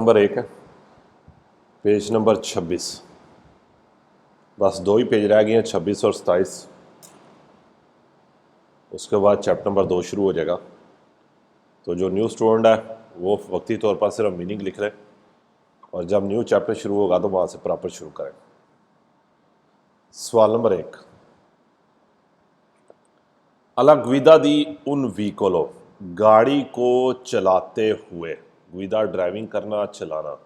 Number 1 है, page number 26। बस 2 ही page रह गए हैं, 26 और 27। उसके बाद चैप्टर नंबर 2 शुरू हो जाएगा। तो जो न्यू स्टूडेंट है वो वक्ती तौर पर सिर्फ मीनिंग लिख ले, और जब न्यू चैप्टर शुरू होगा तो वहाँ से प्रॉपर शुरू करें। सवाल नंबर 1, अला गुइदा दी उन व्हीकलों, गाड़ी को चलाते हुए। गुइदा ड्राइविंग करना, चलाना।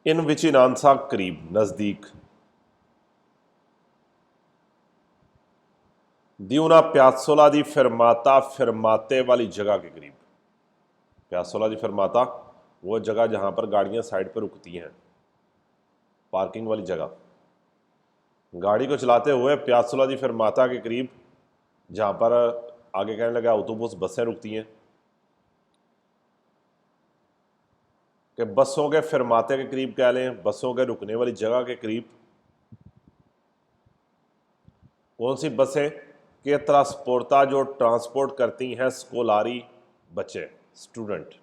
इन विचिनांसा करीब, नजदीक। दी una piazzola दी फिरमाता, फिरमाते वाली जगह के करीब। प्यासोला दी फिरमाता वो जगह जहां पर गाड़ियां साइड पर रुकती हैं, पार्किंग वाली जगह। गाड़ी को चलाते हुए प्यासोला दी फिरमाता के करीब, जहां पर आगे कहने लगा ऑटोबस, बसें रुकती हैं, कि बसों के फिरमाते के करीब कह लें, बसों के रुकने वाली जगह के करीब। कौन सी बसें? के ट्रांसपोर्टा, जो ट्रांसपोर्ट करती हैं स्कोलारी, बच्चे, स्टूडेंट।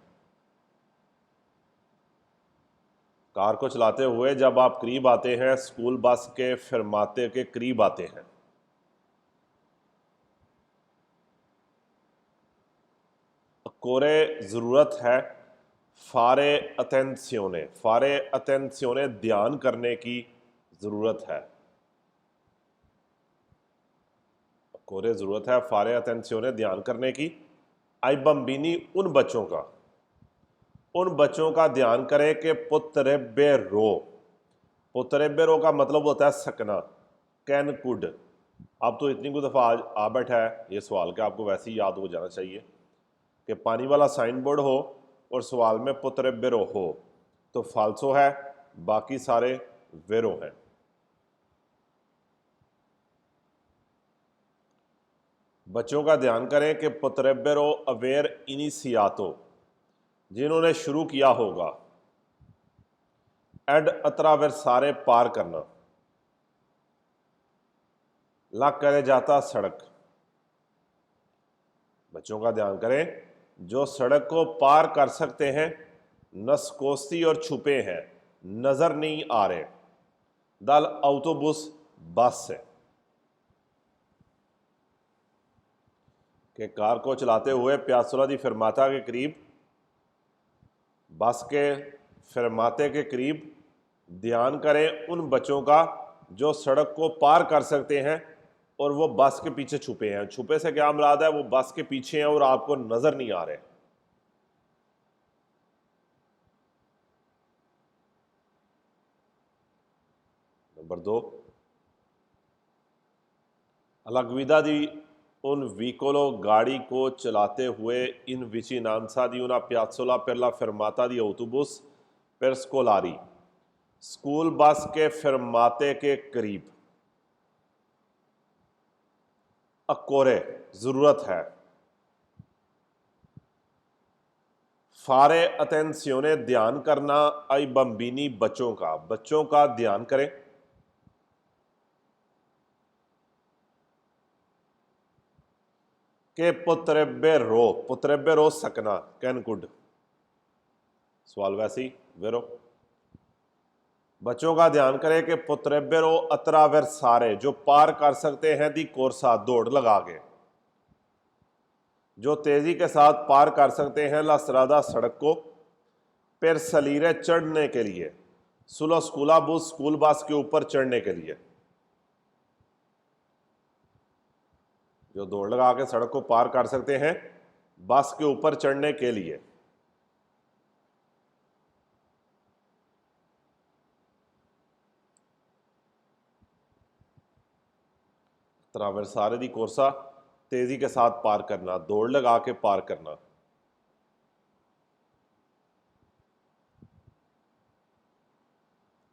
कार को चलाते हुए जब आप करीब आते हैं स्कूल बस के फिरमाते के करीब आते हैं। कोरे ज़रूरत है, फारे अटेंसियोने, फारे अटेंसियोने ध्यान करने की ज़रूरत है। कोरे ज़रूरत है, फारे अटेंसियोने ध्यान करने की। आई बम्बिनी, उन बच्चों का, उन बच्चों का ध्यान करें कि पुत्रेबे रो। पुत्रेबे रो का मतलब होता है सकना, कैन कुड। अब तो इतनी कुछ दफ़ा आज आ बैठा है ये सवाल के आपको वैसे ही याद हो जाना चाहिए कि पानी वाला साइन बोर्ड हो और सवाल में पुत्रेबेरो हो तो फाल्सो है, बाकी सारे वेरो हैं। बच्चों का ध्यान करें कि पुत्रेबेरो अवेयर इनिशियातो, जिन्होंने शुरू किया होगा। एड अत्रावेरसारे, पार करना। ला करे जाता, सड़क। बच्चों का ध्यान करें जो सड़क को पार कर सकते हैं, नसकोसी और छुपे हैं, नजर नहीं आ रहे। दल ऑटोबुस, बस से। कि कार को चलाते हुए प्यासोला दी फिरमाता के करीब, बस के फिरमाते के करीब ध्यान करें उन बच्चों का जो सड़क को पार कर सकते हैं और वो बस के पीछे छुपे हैं। छुपे से क्या मुराद है? वो बस के पीछे हैं और आपको नजर नहीं आ रहे। नंबर 2, अलगविदा दी उन व्हीकलों, गाड़ी को चलाते हुए इन विचिनांसा दी una piazzola per la fermata di autobus per scolari, school bus के फिरमाते के करीब। अकोरे, जरूरत है। फारे अटेंसियोने, ध्यान करना। आई बम्बिनी, बच्चों का, बच्चों का ध्यान करें। के पुत्रेबे रो सकना, कैन कुड। सवाल वैसी वेरो। बच्चों का ध्यान करें कि पुत्रेबे रो अत्रावेरसारे, जो पार कर सकते हैं दी कोर्सा, दौड़ लगा के, जो तेजी के साथ पार कर सकते हैं ला स्रादा, सड़क को। पेर सलीरे, चढ़ने के लिए। सुलो स्कूला बस, स्कूल बस के ऊपर चढ़ने के लिए। जो दौड़ लगा के सड़क को पार कर सकते हैं बस के ऊपर चढ़ने के लिए। ट्रावेर्सारे दी कोर्सा, तेजी के साथ पार करना, दौड़ लगा के पार करना।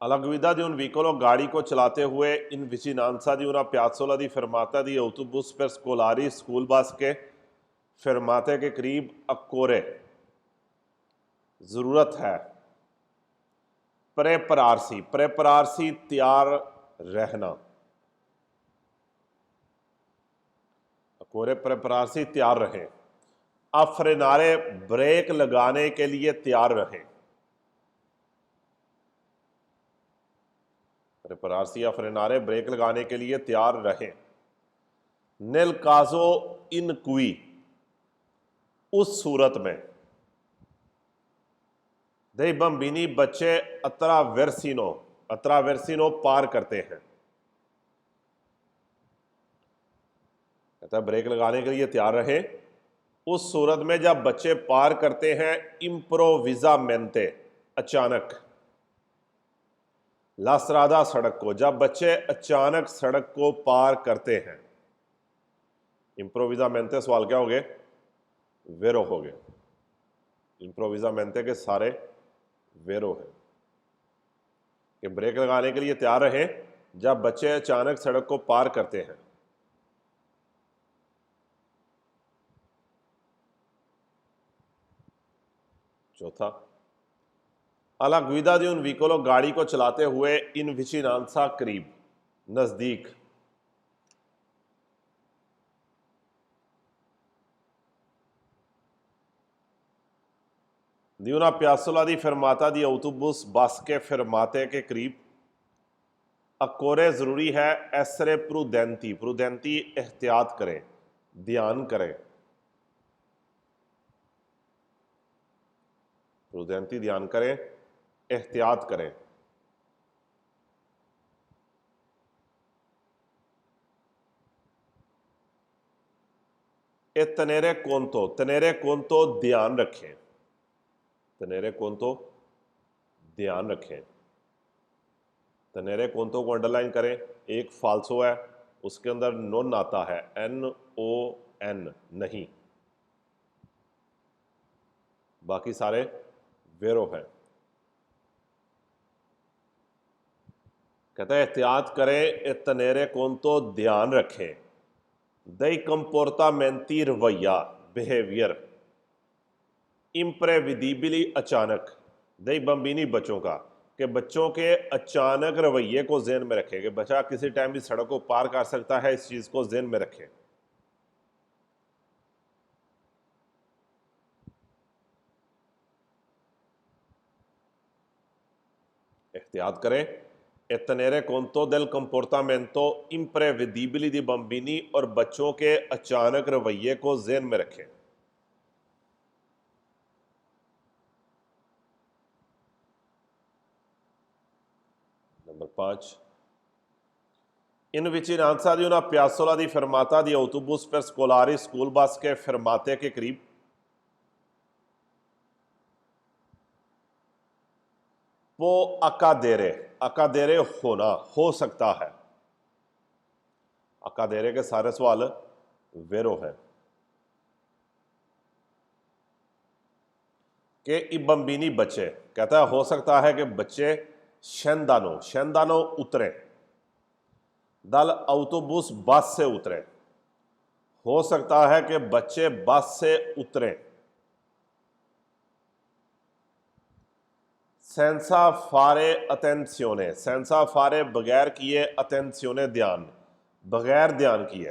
अलगविदा दी उन व्हीकलों, गाड़ी को चलाते हुए इन विचिनांसा दी una piazzola दी fermata दी autobus per scolari, school bus के फिरमाते के करीब। अकोरे, जरूरत है। प्रेपरारसी, प्रेपरारसी, तैयार रहना। अकोरे प्रेपरारसी, तैयार रहें। अफरेनारे ब्रेक लगाने के लिए तैयार रहें। प्रेपरासी अफरेनारे ब्रेक लगाने के लिए तैयार रहें। नेल काजो इन क्वी, उस सूरत में। दे बम्बिनी, बच्चे अत्रावेर्सिनो, अत्रावेर्सिनो पार करते हैं। कहता है ब्रेक लगाने के लिए तैयार रहे उस सूरत में जब बच्चे पार करते हैं इम्प्रोविजामेंटे, अचानक। लास्त्रादा, सड़क को, जब बच्चे अचानक सड़क को पार करते हैं। इम्प्रोविजामेंटे सवाल क्या हो गए? वेरो हो गए। इम्प्रोविजामेंटे के सारे वेरो है कि ब्रेक लगाने के लिए तैयार रहे जब बच्चे अचानक सड़क को पार करते हैं। चौथा, अला गुइदा दी उन व्हीकलो, गाड़ी को चलाते हुए इन विचिनांसा, करीब, नजदीक। दी una piazzola di fermata di autobus, बस के फिरमाते के करीब। अकोरे जरूरी है, एसरे प्रुदेंती, प्रुदेंती एहतियात करें, ध्यान करें। प्रुदेंती ध्यान करें, एहतियात करें। ए तनेरे कोंतो, तनेरे कोंतो ध्यान रखें, तनेरे कोंतो ध्यान रखें। तनेरे कोंतो को अंडरलाइन करें। एक फाल्सो है, उसके अंदर नॉन आता है, NON, नहीं, बाकी सारे वेरो हैं। कहता है एहतियात करें, तनेरे कोंतो ध्यान रखें। दई कंपोर्टामेंटी, रवैया, बिहेवियर। इम्प्रेविदिबली, अचानक। दई बम्बिनी, बच्चों का, कि बच्चों के अचानक रवैये को जेहन में रखें कि बच्चा किसी टाइम भी सड़क को पार कर सकता है, इस चीज को जेहन में रखें। एहतियात करें, ए तनेरे कोंतो देल कंपोर्टामेंटो इम्प्रेविदिबली दी बम्बिनी, और बच्चों के अचानक रवैये को जेहन में रखें। नंबर 5, इन विचिनांसा दी una piazzola di fermata di autobus per scolari, school bus के फिरमाते के करीब। वो अकादेरे, अकादेरे होना, हो सकता है। अकादेरे के सारे सवाल वेरो हैं। कि इबम्बिनी, बच्चे। कहता है हो सकता है कि बच्चे शेंदानो, शेंदानो उतरे। दल autobus, बस से उतरे। हो सकता है कि बच्चे बस से उतरे। सेंसा फारे अटेंसियोने, सेंसा फारे बगैर किए, अटेंसियोने ध्यान, बगैर ध्यान किए।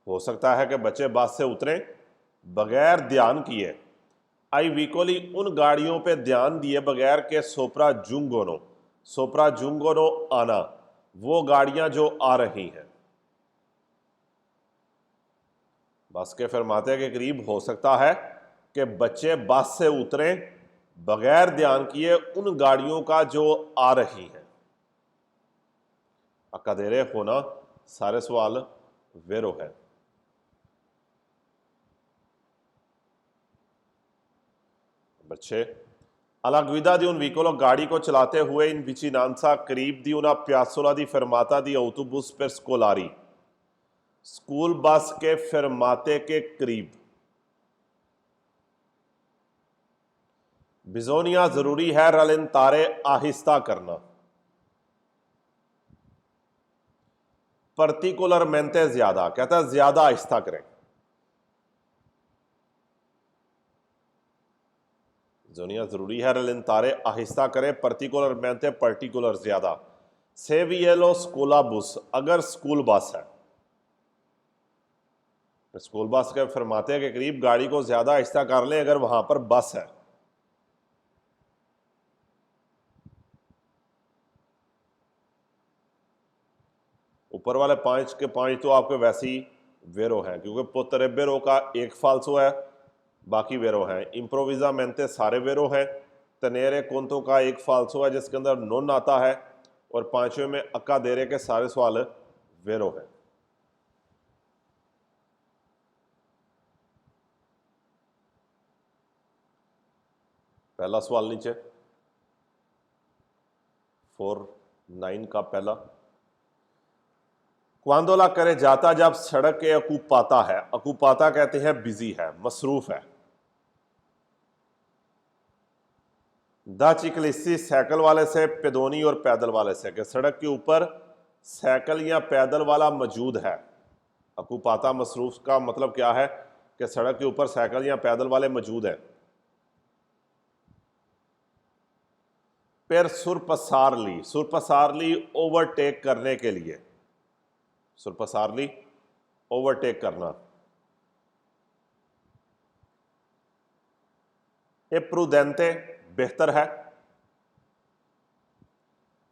हो सकता है कि बच्चे बस से उतरे बगैर ध्यान किए। आई वीकोली, उन गाड़ियों पे ध्यान दिए बगैर के सोप्रा जुंगोनो, सोप्रा जुंगोनो आना, वो गाड़ियां जो आ रही हैं। बस के फरमाते के करीब हो सकता है कि बच्चे बस से उतरे बगैर ध्यान किए उन गाड़ियों का जो आ रही हैं। अकादेरे होना, सारे सवाल वेरो है। Number 6, alla guida di un veicolo, गाड़ी को चलाते हुए इन विचिनांसा, करीब दी una piazzola di fermata di autobus per scolari, school bus के फिरमाते के करीब। बिजोनिया, जरूरी है, रलेंतारे, आहिस्ता करना। पर्टिकुलरमेंटे, ज्यादा। कहता है ज्यादा आहिस्ता करें। जोनिया जरूरी है, रलेंतारे आहिस्ता करें, पर्टिकुलरमेंटे पर्टिकुलर ज्यादा। सेवियलो स्कूला बुस, अगर स्कूल बस है। स्कूल बस के फरमाते के करीब गाड़ी को ज्यादा आहिस्ता कर लें अगर वहां पर बस है। ऊपर वाले 5 के 5 तो आपके वैसे ही वेरो हैं, क्योंकि पुत्र बेरो का एक फालसो है, बाकी वेरो हैं। इम्प्रोविजा मेंते सारे वेरो हैं। तनेरे कुंतो का एक फालसो है जिसके अंदर नोन आता है, और 5वें में अक्का देरे के सारे सवाल वेरो हैं। पहला सवाल नीचे 4-9 का पहला, क्वांदोला करे जाता जब सड़क के अकूपाता है। अकूपाता कहते हैं बिजी है, मसरूफ है। द चिकलिस्सी साइकिल वाले से, पेदोनी और पैदल वाले से, कि सड़क के ऊपर साइकिल या पैदल वाला मौजूद है। अकूपाता मसरूफ का मतलब क्या है कि सड़क के ऊपर साइकिल या पैदल वाले मौजूद हैं। फिर सुरपसारली, सुरपसारली ओवरटेक करने के लिए, सुरपसारली ओवरटेक करना। ए प्रूदेंते बेहतर है।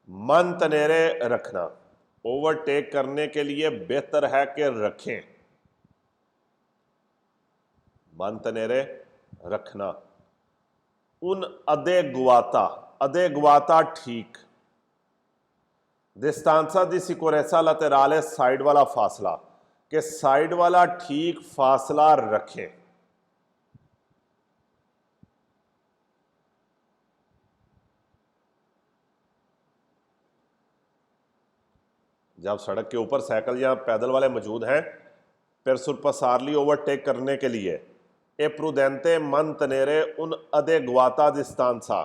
मन तनेरे रखना, ओवरटेक करने के लिए बेहतर है कि रखें। मन तनेरे रखना। उन अदेगुआता, अदेगुआता ठीक। डिस्टांसा दी सिकोरेसा लतेराले, साइड वाला फासला, के साइड वाला ठीक फासला रखें। जब सड़क के ऊपर साइकिल या पैदल वाले मौजूद हैं, फिर सुरपसारली ओवरटेक करने के लिए ए प्रूदेंते मन तनेरे उन अदेगुआता डिस्टांसा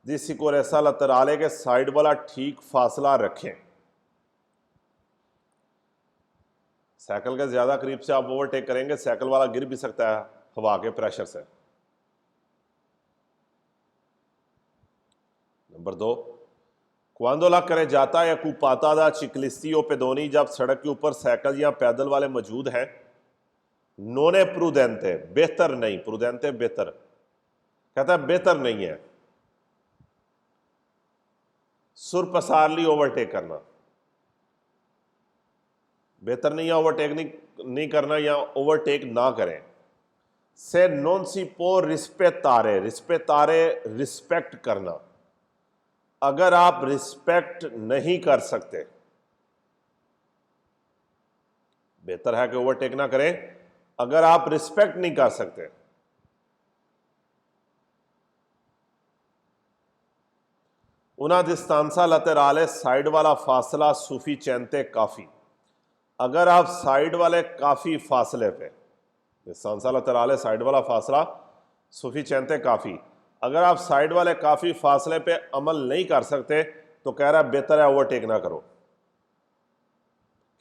दी सिकोरेसा लतेराले, के साइड वाला ठीक फासला रखें। साइकिल के ज्यादा करीब से आप ओवरटेक करेंगे, साइकिल वाला गिर भी सकता है हवा के प्रेशर से। नंबर 2, क्वांदो ला करे जाता है अकूपाता दा चिकलिस्ती ओ पेदोनी, जब सड़क के ऊपर साइकिल या पैदल वाले मौजूद हैं। नोने प्रूदेंते बेहतर नहीं, प्रूदेंते बेहतर, कहता है बेहतर नहीं है। सुरपसारली ओवरटेक करना, बेहतर नहीं है ओवरटेक नहीं करना, या ओवरटेक ना करें। से नॉन सी पो रिस्पेतारे, रिस्पेतारे रिस्पेक्ट करना। अगर आप रिस्पेक्ट नहीं कर सकते, बेहतर है कि ओवरटेक ना करें। अगर आप रिस्पेक्ट नहीं कर सकते, उना डिस्टांसा लतेराले, साइड वाला फासला सूफी चैनते काफी। अगर आप साइड वाले काफी फासले पे, डिस्टांसा लतेराले साइड वाला फासला सूफी चैनते काफी, अगर आप साइड वाले काफी फासले पे अमल नहीं कर सकते तो कह रहा है बेहतर है ओवरटेक ना करो।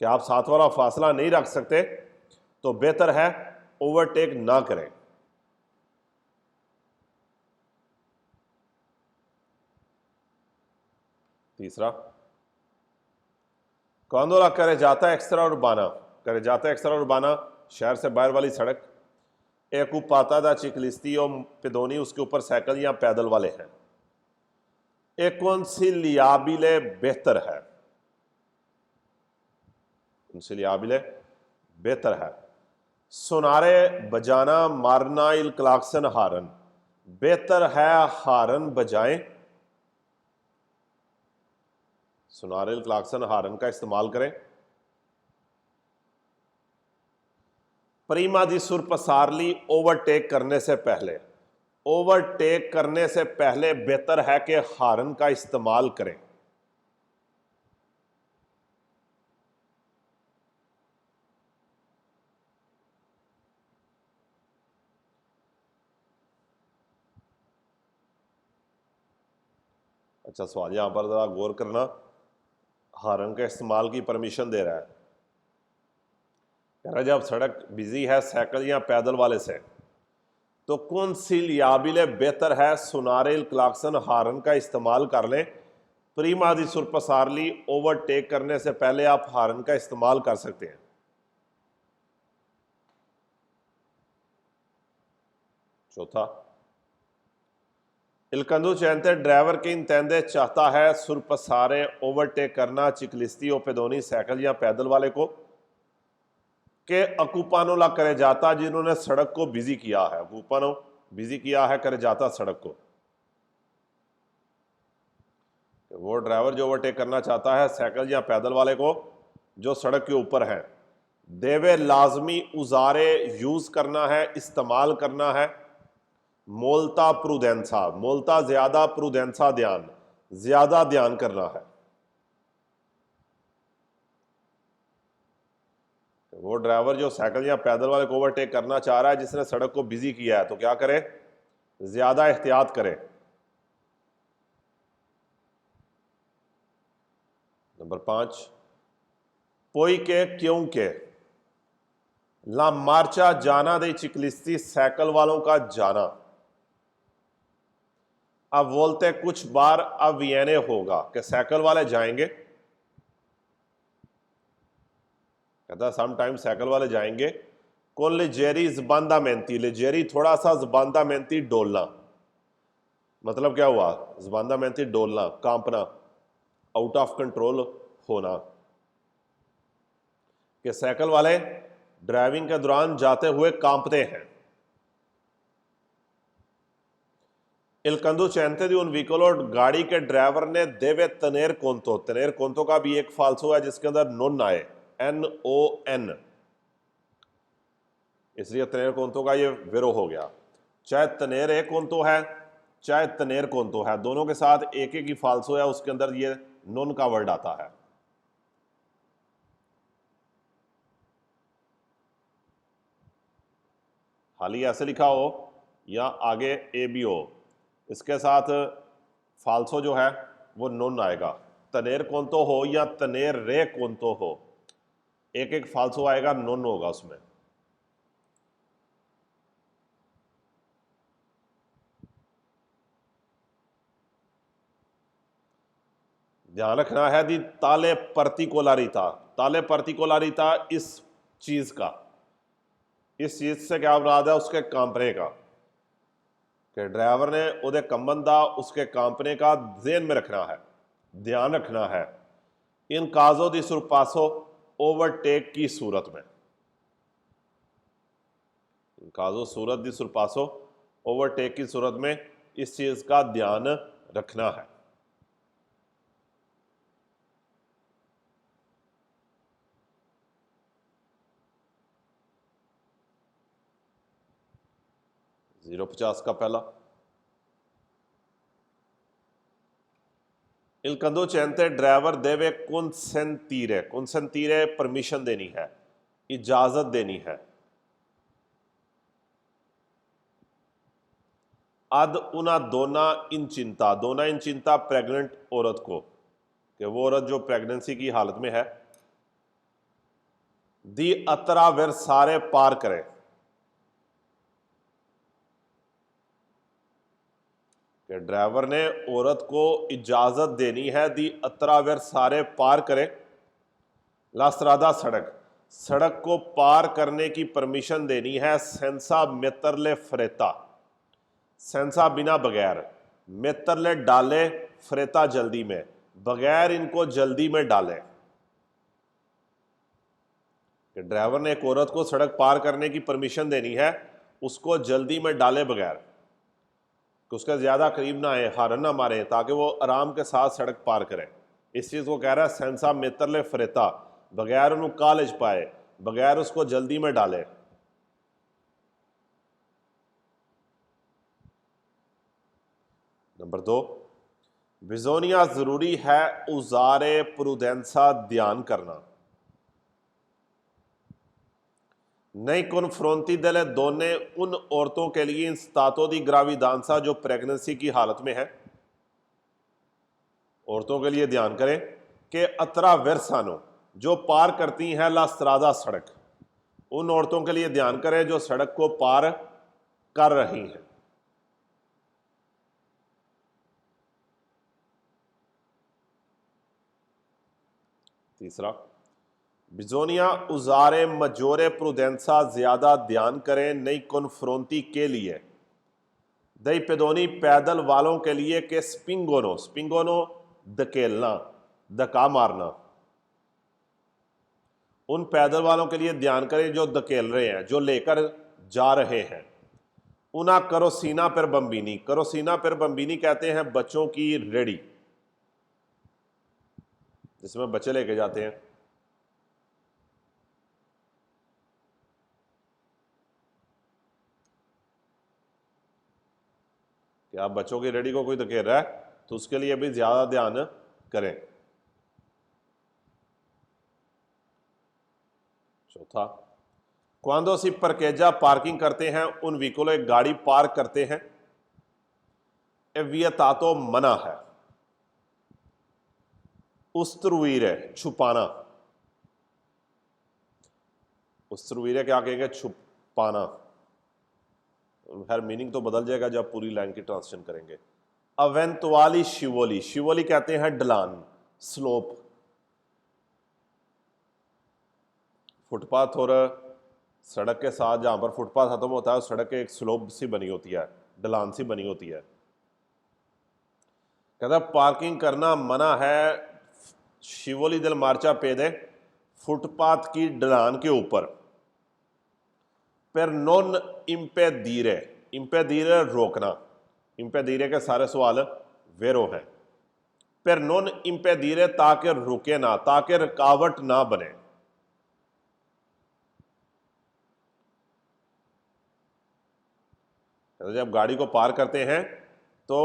कि आप साथ वाला फासला नहीं रख सकते तो बेहतर है ओवरटेक ना करें। तीसरा, कांदोला करे जाता है एक्स्ट्रा उर्बाना, करे जाता है एक्स्ट्रा उर्बाना शहर से बाहर वाली सड़क। एक उपाता दा चिकलिस्ती और पेदोनी, उसके ऊपर साइकिल या पैदल वाले हैं। एक कौन सी लियाबिले बेहतर है, कौन सी लियाबिले बेहतर है। सुनारे बजाना मारना इल क्लाक्सन हारन, बेहतर है हारन बजाएं। सुनारे इल क्लाक्सन हारन का इस्तेमाल करें। प्रीमा दी सुरपसारली ओवरटेक करने से पहले, ओवरटेक करने से पहले बेहतर है कि हारन का इस्तेमाल करें। अच्छा सवाल यहां पर जरा गौर करना, हारन के इस्तेमाल की परमिशन दे रहा है। कह रहा है जब सड़क बिजी है साइकिल या पैदल वाले से तो कौन सी लियाबिले बेहतर है, सुनारेल क्लाक्सन हारन का इस्तेमाल कर लें। प्रीमा दी सुरपसारली ओवरटेक करने से पहले आप हारन का इस्तेमाल कर सकते हैं। चौथा, Il conducente ड्राइवर की इंतेंदे चाहता है सुरपसारे ओवरटेक करना चिकलिस्ती ओ पेदोनी साइकिल या पैदल वाले को के अकूपानो ला करे जाता जिन्होंने सड़क को बिजी किया है। अकूपानो बिजी किया है करे जाता सड़क को। वो ड्राइवर जो ओवरटेक करना चाहता है साइकिल या पैदल वाले को जो सड़क के ऊपर है, देवे लाजमी उजारे यूज करना है, इस्तेमाल करना है। मोलता प्रुडेंसा, मोलता ज्यादा, प्रुडेंसा ध्यान, ज्यादा ध्यान करना है। वो ड्राइवर जो साइकिल या पैदल वाले को ओवरटेक करना चाह रहा है जिसने सड़क को बिजी किया है, तो क्या करे? ज्यादा एहतियात करे। नंबर 5, पोई के क्यों के ला मार्चा जाना दे चिकलिस्ती साइकिल वालों का जाना। अब बोलते कुछ बार अब वियने होगा कि साइकिल वाले जाएंगे, कहता समटाइम साइकिल वाले जाएंगे। कौन लेजेरी जबानदा मेहनती, लेजेरी थोड़ा सा जबानदा मेहनती डोलना, मतलब क्या हुआ? जबानदा मेहनती डोलना, कांपना, आउट ऑफ कंट्रोल होना। कि साइकिल वाले ड्राइविंग के दौरान जाते हुए कांपते हैं। इल कंडुचेंते दी उन व्हीकल और गाड़ी के ड्राइवर ने देवे तनेर कोंतो, तनेर कोंतो का भी एक फालसो है जिसके अंदर नोन आए, NON, इसलिए तनेर कोंतो का ये विरो हो गया। चाहे तनेर एक कोंतो है चाहे तनेर कोंतो है, दोनों के साथ एक एक ही फालसो है, उसके अंदर ये नोन का वर्ड आता है। हाली ऐसे लिखा हो या आगे ए बी हो, इसके साथ फालसो जो है वो नोन आएगा। तनेर कोंतो हो या तनेर रे कोंतो हो, एक एक फालसो आएगा, नोन होगा उसमें। ध्यान रखना है दी ताले पर्टिकुलरिता, ताले पर्टिकुलरिता इस चीज का, इस चीज से क्या मुराद है? उसके कांपने का, कि ड्राइवर ने उदे कंबन दा उसके कांपने का ज़हन में रखना है, ध्यान रखना है। इन काजो दी सुरपासो ओवरटेक की सूरत में, इन काजो सूरत दी सुरपासो ओवरटेक की सूरत में इस चीज का ध्यान रखना है। जीरो 50 का पहला, इल कंडुचेंते ड्राइवर देवे कंसेंटीरे, कंसेंटीरे परमिशन देनी है, इजाजत देनी है। अद उना दोना इन चिंता, दोना इन चिंता प्रेग्नेंट औरत को, कि वो औरत जो प्रेगनेंसी की हालत में है, दी अतरा वेर सारे पार करे, कि ड्राइवर ने औरत को इजाजत देनी है दी अतरावेर सारे पार करे। लास्त्रादा सड़क, सड़क को पार करने की परमिशन देनी है। सेंसा मेतरले फ्रेता, सेंसा बिना बगैर, मेतरले डाले, फ्रेता जल्दी में, बगैर इनको जल्दी में डाले। कि ड्राइवर ने एक औरत को सड़क पार करने की परमिशन देनी है, उसको जल्दी में डाले बगैर, कि उसका ज़्यादा करीब ना आए, हारन ना मारे, ताकि वो आराम के साथ सड़क पार करें। इस चीज़ को कह रहा है सेंसा मेतरले फ्रेता, बगैर उन्होंने कॉलेज पाए, बगैर उसको जल्दी में डाले। नंबर 2, बिजोनिया ज़रूरी है उजारे प्रुडेंसा ध्यान करना। नई कॉन्फ्रोंटी दले दोने उन औरतों के लिए इन स्तातो दी ग्राविदांसा जो प्रेगनेंसी की हालत में है, औरतों के लिए ध्यान करें कि अतरा वेरसानो जो पार करती हैं ला स्त्रादा सड़क, उन औरतों के लिए ध्यान करें जो सड़क को पार कर रही हैं। तीसरा, बिजोनिया उजारे मजोरे प्रुडेंसा ज्यादा ध्यान करें नई कॉन्फ्रोंटी के लिए, दई पेदोनी पैदल वालों के लिए के स्पिंगोनो, स्पिंगोनो धकेलना, धक्का मारना। उन पैदल वालों के लिए ध्यान करें जो धकेल रहे हैं, जो लेकर जा रहे हैं। उना करोसीना पर बम्बीनी, करोसीना पर बम्बीनी कहते हैं बच्चों की रेडी, जिसमें बच्चे लेके जाते हैं। कि आप बच्चों की रेडी को कोई धकेल रहा है तो उसके लिए भी ज्यादा ध्यान करें। चौथा, क्वांदो सी परकेजा पार्किंग करते हैं उन व्हीकलों, एक गाड़ी पार्क करते हैं, एवियतातो मना है, उस्तरवीर है छुपाना, उस्तरवीर क्या कहेंगे, छुपाना। हर मीनिंग तो बदल जाएगा जब पूरी लाइन की ट्रांसलेशन करेंगे। अवेंतवाली शिवोली, शिवोली कहते हैं ढलान, स्लोप। फुटपाथ और सड़क के साथ जहां पर फुटपाथ खत्म होता है उस सड़क के एक स्लोप सी बनी होती है, ढलान सी बनी होती है। कहता पार्किंग करना मना है शिवोली दिल मार्चा पेदे, फुटपाथ की ढलान के ऊपर। पर नॉन इम्पेदीरे, इम्पेदीरे रोकना, इम्पेदीरे के सारे सवाल वेरो हैं। पर नॉन इम्पेदीरे ताकि रुके ना, ताकि रुकावट ना बने। जब गाड़ी को पार करते हैं तो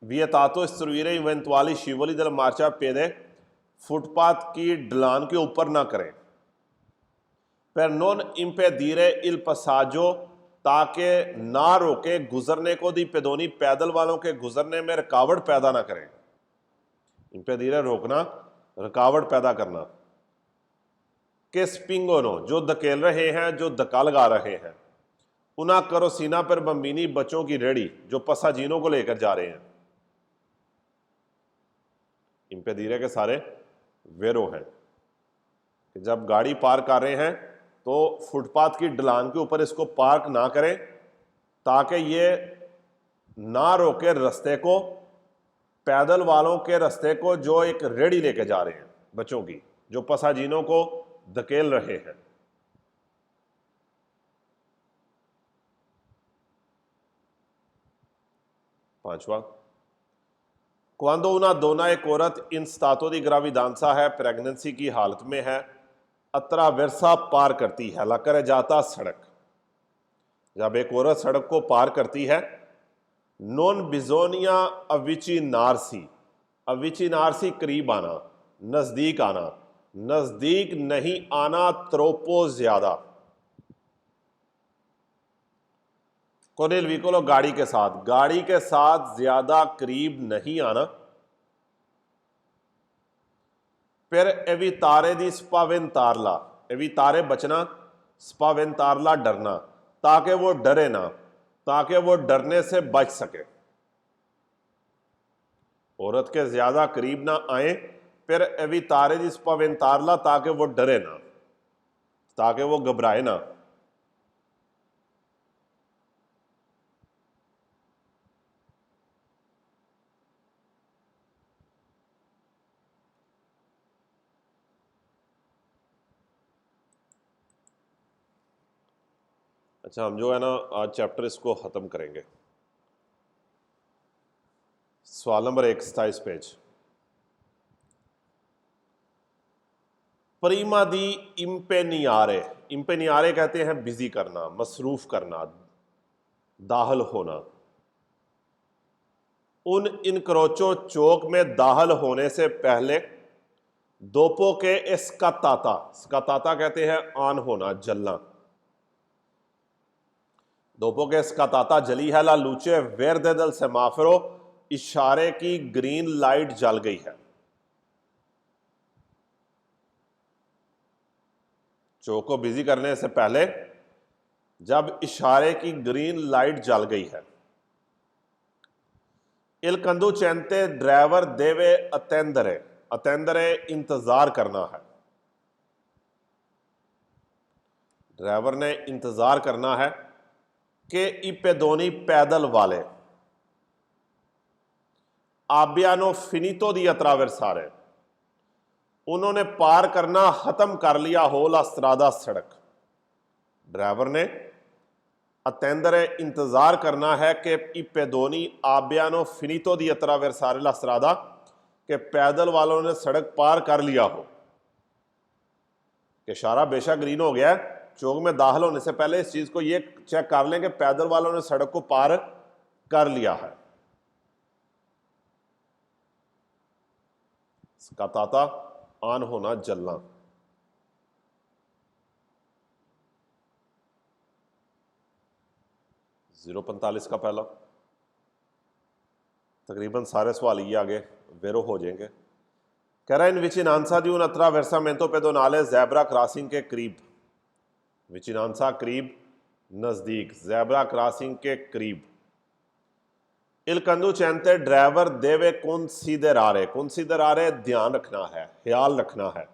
वियतातो इस्तरवीरे इवेंतुआली शिवोली दल मार्चा पेदे, फुटपाथ की ढलान के ऊपर ना करें। पर नॉन इम्पेदीरे इल पसाजो, ताकि ना रोके गुजरने को, दी पेदोनी पैदल वालों के गुजरने में रुकावट पैदा ना करें। इम्पेदीरे रोकना, रुकावट पैदा करना। के स्पिंगोनो जो धकेल रहे हैं, जो धक्का लगा रहे हैं। उना करोसीना पर बम्बीनी बच्चों की रेडी, जो पसाजीनों को लेकर जा रहे हैं। इम्पेदीरे के सारे वेरो हैं कि जब गाड़ी पार्क कर रहे हैं तो फुटपाथ की ढलान के ऊपर इसको पार्क ना करें, ताकि ये ना रोके रास्ते को, पैदल वालों के रास्ते को जो एक रेडी लेके जा रहे हैं बच्चों की, जो पसाजीनों को धकेल रहे हैं। पांचवा, क्वांदो उना दोना एक औरत इन स्तातो दी ग्राविदांसा है, प्रेगनेंसी की हालत में है, अतरा विरसा पार करती है, लाकर जाता सड़क। जब एक औरत सड़क को पार करती है, नॉन बिजोनिया अविची नारसी, अविची नारसी करीब आना, नजदीक आना, नजदीक नहीं आना, त्रोपो ज्यादा। कोनेल व्हीकल गाड़ी के साथ, गाड़ी के साथ ज्यादा करीब नहीं आना। फिर एवितारे दी स्पावेंतारला, एवितारे बचना, स्पावेंतारला डरना, ताकि वो डरे ना, ताकि वो डरने से बच सके। औरत के ज्यादा करीब ना आए। फिर एवितारे दी स्पावेंतारला, ताकि वो डरे ना, ताकि वो घबराए ना। अच्छा, हम जो है ना आज चैप्टर इसको खत्म करेंगे। सवाल नंबर 127 पेज। प्रीमा दी इम्पेनियारे, इम्पेनियारे कहते हैं बिजी करना, मसरूफ करना, दाखिल होना। उन इनक्रोचो चौक में दाखिल होने से पहले दोपो के स्काताता, स्काताता कहते हैं ऑन होना, जलना। दोपो के स्काताता जली है, ला लूचे वेरदे दल सेमाफोरो, इशारे की ग्रीन लाइट जल गई है। चौक को बिजी करने से पहले जब इशारे की ग्रीन लाइट जल गई है। इल कंदू चैनते ड्राइवर देवे अतेंदरे, अतेंदरे इंतजार करना है, ड्राइवर ने इंतजार करना है। che i pedoni पैदल वाले abbiano finito di attraversare, उन्होंने पार करना खत्म कर लिया हो ला स्ट्रादा सड़क। ड्राइवर ने अटेंडरे इंतजार करना है कि i pedoni abbiano finito di attraversare la strada, कि पैदल वालों ने सड़क पार कर लिया हो। कि इशारा बेशक ग्रीन हो गया है, चौक में दाखिल होने से पहले इस चीज को ये चेक कर लें कि पैदल वालों ने सड़क को पार कर लिया है। स्काताता ऑन होना जलना। जीरो 45 का पहला। तकरीबन सारे सवाल ये आगे वेरो हो जाएंगे। कह रहा है इन विचिनांसा दी उन अट्रावेर्सामेंटो पेडोनाले ज़ेब्रा क्रॉसिंग के करीब, विचिनांसा करीब, नजदीक, ज़ेब्रा क्रॉसिंग के करीब। इल कंदुचेंते ड्राइवर देवे कंसीदरारे, कंसीदरारे ध्यान रखना है, ख्याल रखना है।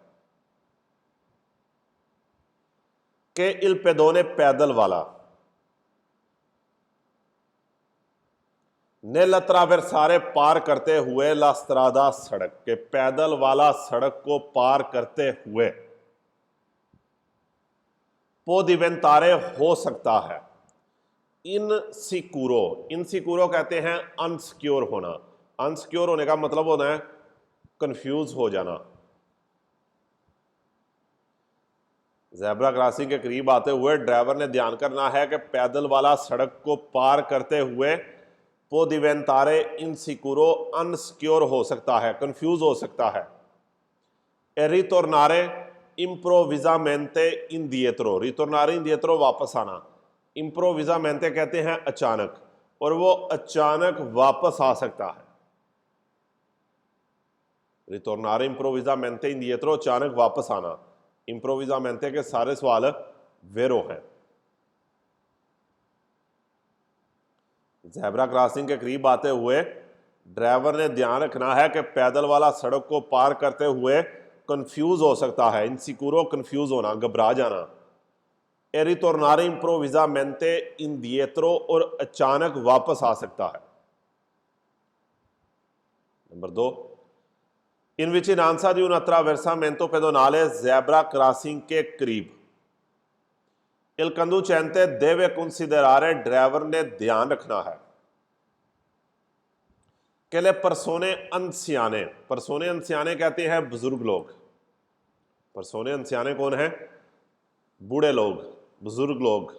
के इल पेदोने पैदल वाला, नेल अट्रावेर्सारे पार करते हुए ला स्ट्रादा सड़क, के पैदल वाला सड़क को पार करते हुए। पो दिवेंतारे हो सकता है। इनसिक्योरो, इनसिक्योरो कहते हैं अनसिक्योर होना। अनसिक्योर होने का मतलब होता है कंफ्यूज हो जाना। ज़ेब्रा क्रॉसिंग के करीब आते हुए ड्राइवर ने ध्यान करना है कि पैदल वाला सड़क को पार करते हुए पो दिवेंतारे इनसिक्योरो अनसिक्योर हो सकता है, कंफ्यूज हो सकता है। ए रिटोर्नारे इम्प्रोविजामेंटे इंडिएत्रो, रिटोर्नारे इंडिएत्रो वापस आना। इम्प्रोविजामेंटे कहते हैं अचानक, और वो अचानक वापस आ सकता है। रिटोर्नारे इम्प्रोविजामेंटे इंडिएत्रो, अचानक वापस आना। इम्प्रोविजामेंटे के सारे सवाल वेरो हैं। ज़ेब्रा क्रॉसिंग के करीब आते हुए ड्राइवर ने ध्यान रखना है कि पैदल वाला सड़क को पार करते हुए कंफ्यूज हो सकता है। इनसिक्योरो कंफ्यूज होना, घबरा जाना। ए रिटोर्नारे इम्प्रोविजामेंटे इंडिएत्रो, और अचानक वापस आ सकता है। नंबर 2, इन विचिनांसा दी उन अट्रावेर्सामेंटो पेडोनाले ज़ेब्रा क्रॉसिंग के करीब। इल कंदुचेंते देवे कंसीदरारे, ड्राइवर ने ध्यान रखना है। के लिए परसोने अनसियाने, परसोने अनसियाने कहते हैं बुजुर्ग लोग। परसोने अनसियाने कौन है? बूढ़े लोग, बुजुर्ग लोग।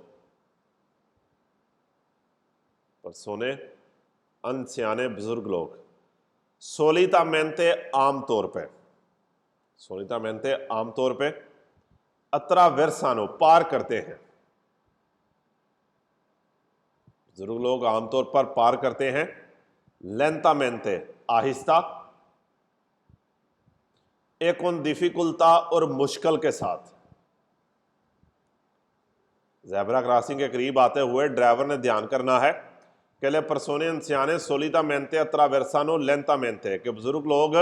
परसोने अनसियाने बुजुर्ग लोग। सोलितामेंटे आमतौर पे, सोलितामेंटे आमतौर पे। अट्रावेर्सानो पार करते हैं, बुजुर्ग लोग आमतौर पर पार करते हैं। लेंतामेंटे आहिस्ता। एक उन डिफिकुल्ता और मुश्किल के साथ। ज़ेब्रा क्रॉसिंग के करीब आते हुए ड्राइवर ने ध्यान करना है कि ले परसोने अनसियाने सोलितामेंटे अट्रावेर्सानो लेंतामेंटे, कि बुजुर्ग लोग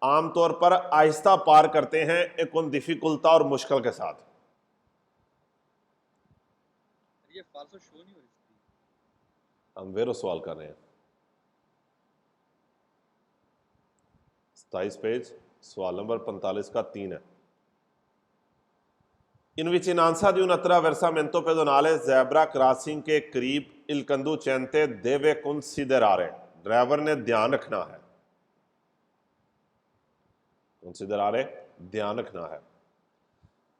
आमतौर पर आहिस्ता पार करते हैं एक उन डिफिकुल्ता और मुश्किल के साथ। ये फालतू शो नहीं हो रही। हम वेरो सवाल कर रहे हैं। 27 पेज, सवाल नंबर 45 का 3 है। इन विचिनांसा दी उन अट्रावेर्सामेंटो पेडोनाले ज़ेब्रा क्रॉसिंग के करीब इल कंदुचेंते देवे कंसीदरारे, ड्राइवर ने ध्यान रखना है। कंसीदरारे ध्यान रखना है।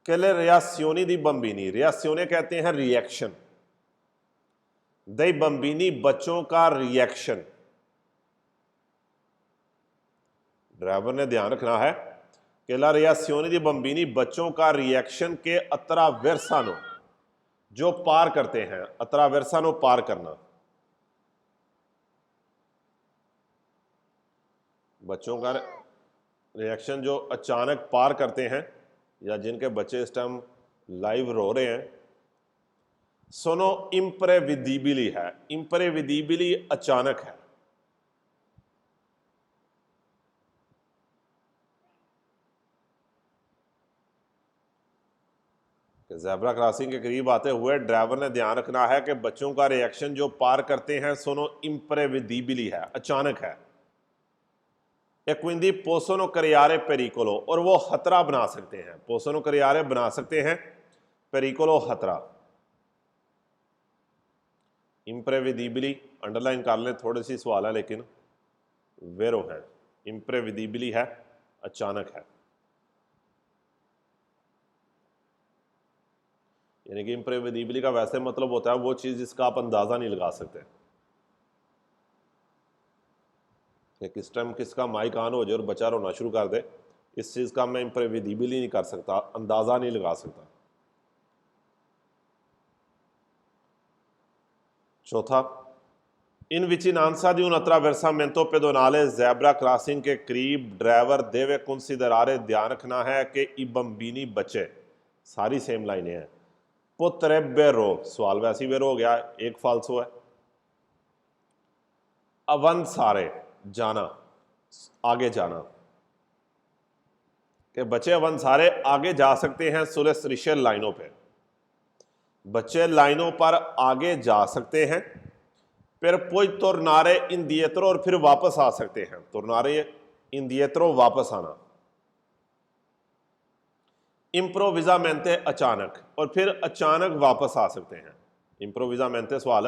के ले रियासियोनी दी बम्बिनी, रियासियोने कहते हैं रिएक्शन। दई बम्बिनी बच्चों का रिएक्शन। ड्राइवर ने ध्यान रखना है कि ला रियासियोनी दी बम्बिनी बच्चों का रिएक्शन के अट्रावेर्सानो, जो पार करते हैं। अट्रावेर्सानो पार करना, बच्चों का रिएक्शन जो अचानक पार करते हैं, या जिनके बच्चे इस टाइम लाइव रो रहे हैं। सोनो इम्प्रेविदिबली है, इम्प्रेविदिबली अचानक है। कि ज़ेब्रा क्रॉसिंग के करीब आते हुए ड्राइवर ने ध्यान रखना है कि बच्चों का रिएक्शन जो पार करते हैं सोनो इम्प्रेविदिबली है, अचानक है। e quindi possono creare pericolo, और वो खतरा बना सकते हैं। possono creare बना सकते हैं, pericolo खतरा। imprevedibili अंडरलाइन कर लें, थोड़ी सी सवाल है लेकिन वेरो है। imprevedibili है, अचानक है। यानी कि imprevedibili का वैसे मतलब होता है वो चीज़ जिसका आप अंदाज़ा नहीं लगा सकते कि किस टाइम किसका माइक ऑन हो जाए और बच्चा रोना शुरू कर दे, इस चीज़ का मैं imprevedibili नहीं कर सकता, अंदाज़ा नहीं लगा सकता। चौथा, इन vicinanza di un attraversamento pedonale zebra crossing के करीब ड्राइवर देवे कंसिडरारे ध्यान रखना है कि i bambini बच्चे, सारी सेम लाइनें हैं। potrebbero, सवाल वैसी वेरो हो गया, एक फाल्सो है। avanzare, जाना, आगे जाना, कि बच्चे avanzare आगे जा सकते हैं सुले strisce लाइनों पे। बच्चे लाइनों पर आगे जा सकते हैं, फिर poi tornare indietro, और फिर वापस आ सकते हैं। tornare indietro, वापस आना। improvvisamente, अचानक, और फिर अचानक वापस आ सकते हैं। improvvisamente सवाल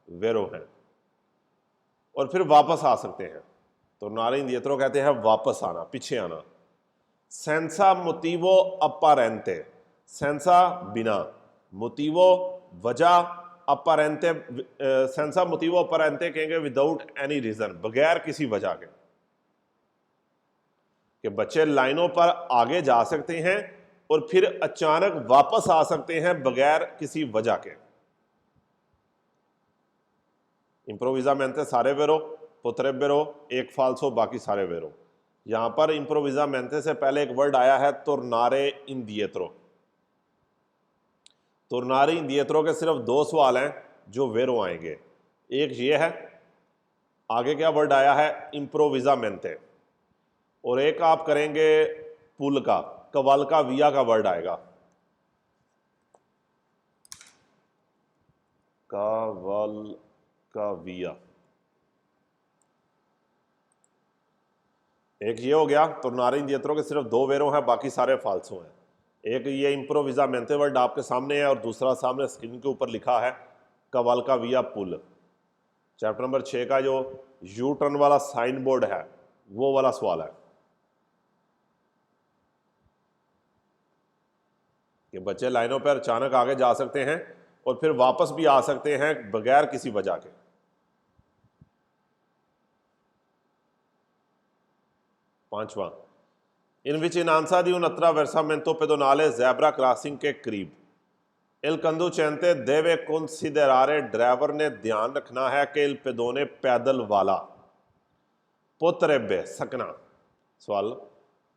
वेरो है, और फिर वापस आ सकते हैं। tornare indietro कहते हैं वापस आना, पीछे आना। senza motivo apparente, senza बिना, motivo वजह, apparente senza motivo apparente कहेंगे विदाउट एनी रीजन, बगैर किसी वजह के। कि बच्चे लाइनों पर आगे जा सकते हैं और फिर अचानक वापस आ सकते हैं बगैर किसी वजह के। improvvisamente सारे वेरो, potrebbero एक फाल्सो, बाकी सारे वेरो। यहां पर improvvisamente से पहले एक वर्ड आया है tornare indietro। tornare indietro के सिर्फ दो सवाल हैं जो वेरो आएंगे, एक ये है, आगे क्या वर्ड आया है improvvisamente, और एक आप करेंगे पुल का, कवल का विया का वर्ड आएगा, कवल का विया। एक ये हो गया, tornare indietro के सिर्फ दो वेरो हैं, बाकी सारे फाल्सो हैं। एक ये improvvisamente वर्ड आपके सामने है और दूसरा सामने स्क्रीन के ऊपर लिखा है कवल का विया पुल। चैप्टर नंबर 6 का जो यू टर्न वाला साइन बोर्ड है वो वाला सवाल है कि बच्चे लाइनों पर अचानक आगे जा सकते हैं और फिर वापस भी आ सकते हैं बगैर किसी वजह के। पांचवा, इन vicinanza di un attraversamento pedonale zebra crossing के करीब il conducente deve considerare, driver ने ध्यान रखना है कि il pedone पैदल वाला potrebbe, सकना। सवाल,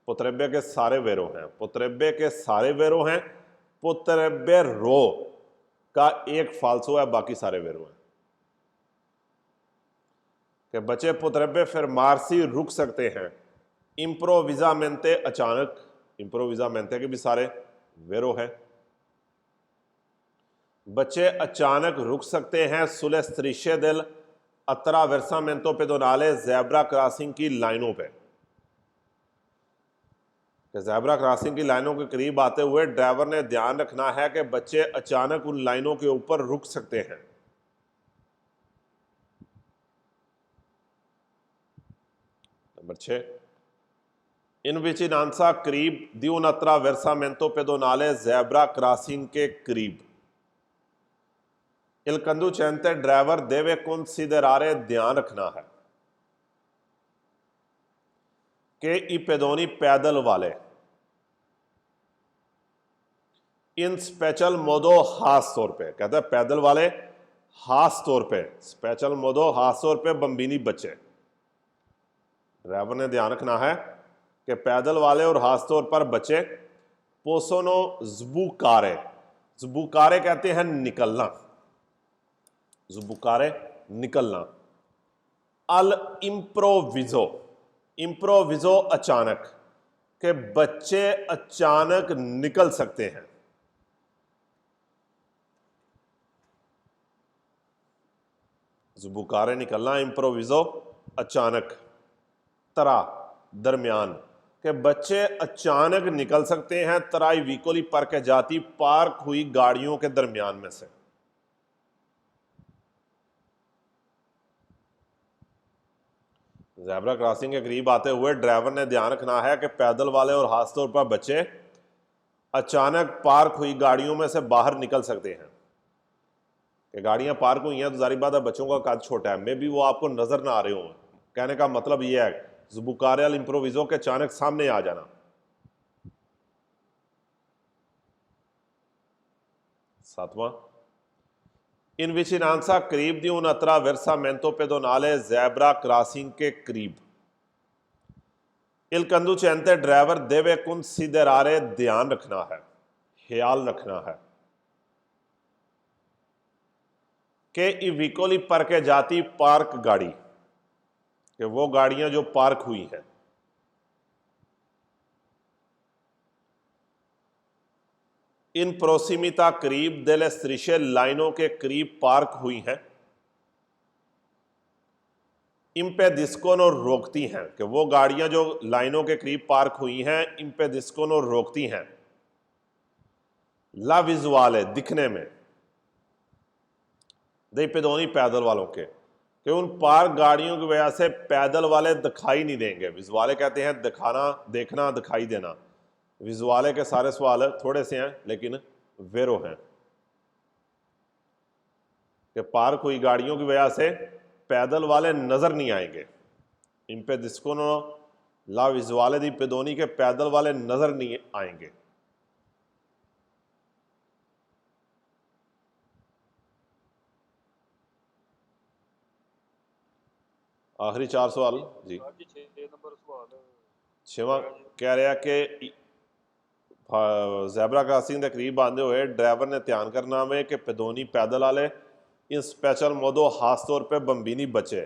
potrebbe के सारे वेरो हैं, potrebbe के सारे वेरो हैं, potrebbero का एक फाल्सो है, बाकी सारे वेरो हैं। कि बच्चे potrebbe fermarsi, रुक सकते हैं। improvvisamente, अचानक, improvvisamente के भी सारे वेरो हैं। बच्चे अचानक रुक सकते हैं sulle strisce del attraversamento pedonale zebra crossing की लाइनों पे। ज़ेब्रा क्रॉसिंग की लाइनों के करीब आते हुए ड्राइवर ने ध्यान रखना है कि बच्चे अचानक उन लाइनों के ऊपर रुक सकते हैं। नंबर 6, इन vicinanza, करीब, di un attraversamento pedonale zebra crossing के करीब il conducente, ड्राइवर देवे considerare, ध्यान रखना है कि i pedoni, पैदल वाले, इन स्पेशल मोदो, खास तौर पे, कहता है पैदल वाले खास तौर पे, स्पेशल मोदो खास तौर पे बम्बिनी बच्चे। ड्राइवर ने ध्यान रखना है कि पैदल वाले और खास तौर पर बच्चे पोसोनो ज़बूकारे, ज़बूकारे कहते हैं निकलना, ज़बूकारे निकलना। अल इम्प्रोविजो, इम्प्रोविजो अचानक, के बच्चे अचानक निकल सकते हैं। ज़ुबुकारे निकलना, इम्प्रोविज़ो अचानक, तरा दरमियान, के बच्चे अचानक निकल सकते हैं तराई वीकोली पर के जाती पार्क हुई गाड़ियों के दरमियान में से। ज़ेब्रा क्रॉसिंग के करीब आते हुए ड्राइवर ने ध्यान रखना है कि पैदल वाले और खासतौर पर बच्चे अचानक पार्क हुई गाड़ियों में से बाहर निकल सकते हैं। कि गाड़ियां पार्क हुई हैं तो जारी बात है बच्चों का कद छोटा है, मे भी वो आपको नजर ना आ रहे हो। कहने का मतलब यह है ज़ुबुकारे इम्प्रोविज़ो के अचानक सामने आ जाना। सातवां, इन विचिनांसा करीब दी उन अतरा वर्सामेंतो पेडोनाले ज़ेब्रा क्रॉसिंग के करीब इल कंदुचेंते ड्राइवर देवे considerare ध्यान रखना है, ख्याल रखना है कि ई विकोली पर के जाती पार्क गाड़ी, कि वो गाड़ियां जो पार्क हुई हैं, इन प्रोसिमिता करीब देले स्त्रिशे लाइनों के करीब पार्क हुई हैं, इन पे डिस्कोनो रोकती हैं, कि वो गाड़ियां जो लाइनों के करीब पार्क हुई हैं इन पे डिस्कोनो रोकती हैं। ला विजुअल दिखने में, दे पेदोनी पैदल वालों के, कि उन पार्क गाड़ियों की वजह से पैदल वाले दिखाई नहीं देंगे। विजुअल कहते हैं दिखाना, देखना, दिखाई देना। विजुअल के सारे सवाल थोड़े से हैं लेकिन वेरो हैं कि पार्क हुई गाड़ियों की वजह से पैदल वाले नजर नहीं आएंगे। इन पे डिस्कोनो ला विजुअल दी पेदोनी के पैदल वाले नजर नहीं आएंगे। आखिरी 4 सवाल जी। सर जी 6 नंबर सवाल छवा कह रहा कि ज़ेब्रा क्रॉसिंग के करीब आंदे हुए ड्राइवर ने ध्यान करना में कि पेदोनी पैदल वाले इन स्पेशल मोदो खास तौर पे बम्बीनी बचे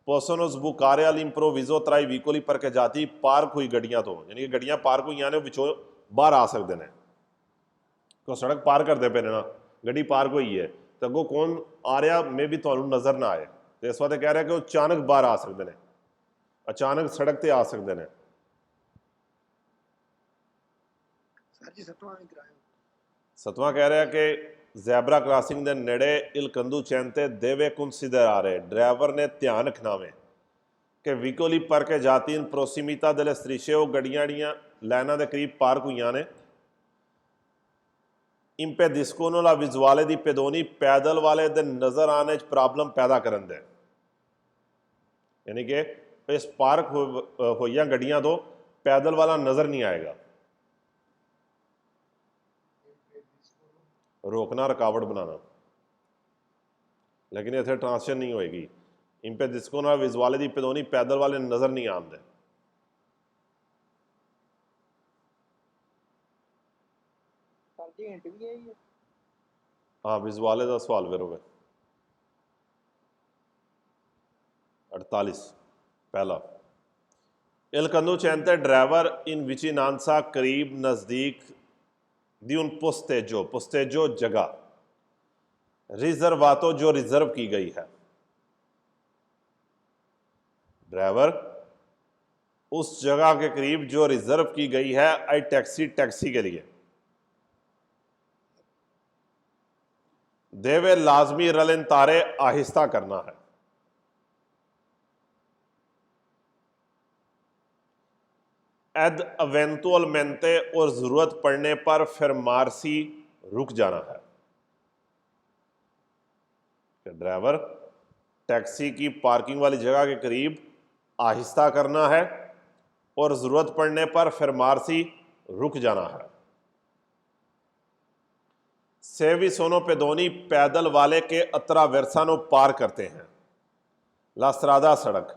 पोसनो ज़ुबुकारे अल इम्प्रोविज़ो तराई वीकोली पर के जाती पार्क हुई गड्डियां, तो यानी कि गड्डियां पार्क हुई ने विचों बाहर आ सकते हैं। तो सड़क पार करते पे ना गड्डी पार्क हुई है तो अगों कौन आ रहा मे भी तो नजर ना आए, तो इस वास्ते कह रहा है कि वो अचानक बाहर आ सकते हैं, अचानक सड़क ते आ सकते हैं। सर जी सतवां कह रहा है कि ज़ेब्रा क्रॉसिंग के नेड़े इल कंदुचेंते देवे considerare ड्राइवर ने ध्यान रखना में कि विकोली पर के जाती इन प्रोसिमिता दे स्त्रिशे वो गड्डियां जड़ियां लाइना के करीब पार्क हुई ने इन पे डिस्कोनो ला विजुअल दी पेदोनी पैदल वाले दे नजर आने च प्रॉब्लम पैदा करन दे, यानी कि इस पार्क होइया गड्डियां तो पैदल वाला नजर नहीं आएगा। रोकना, रुकावट बनाना, लेकिन इतने ट्रांसलेशन नहीं होएगी। इन पे डिस्कोनो विजुअल दी पेदोनी पैदल वाले नजर नहीं आते। सर जी हिंट भी है ये। हाँ विजुअल का सवाल फिर होगा 48 पहला इल कंदुचेंते ड्राइवर इन विचिनांसा करीब नजदीक दी उन पुस्तेजो जगह रिजर्वातो जो रिजर्व की गई है। ड्राइवर उस जगह के करीब जो रिजर्व की गई है आई टैक्सी के लिए देवे लाजमी रलन तारे आहिस्ता करना है। एद अवेंतुअलमेंटे और जरूरत पड़ने पर फिर मारसी रुक जाना है। ड्राइवर टैक्सी की पार्किंग वाली जगह के करीब आहिस्ता करना है और जरूरत पड़ने पर फिर मारसी रुक जाना है। सेवी सोनो पेदोनी पैदल वाले के अतरा वेरसानो पार करते हैं। लास्त्रादा सड़क,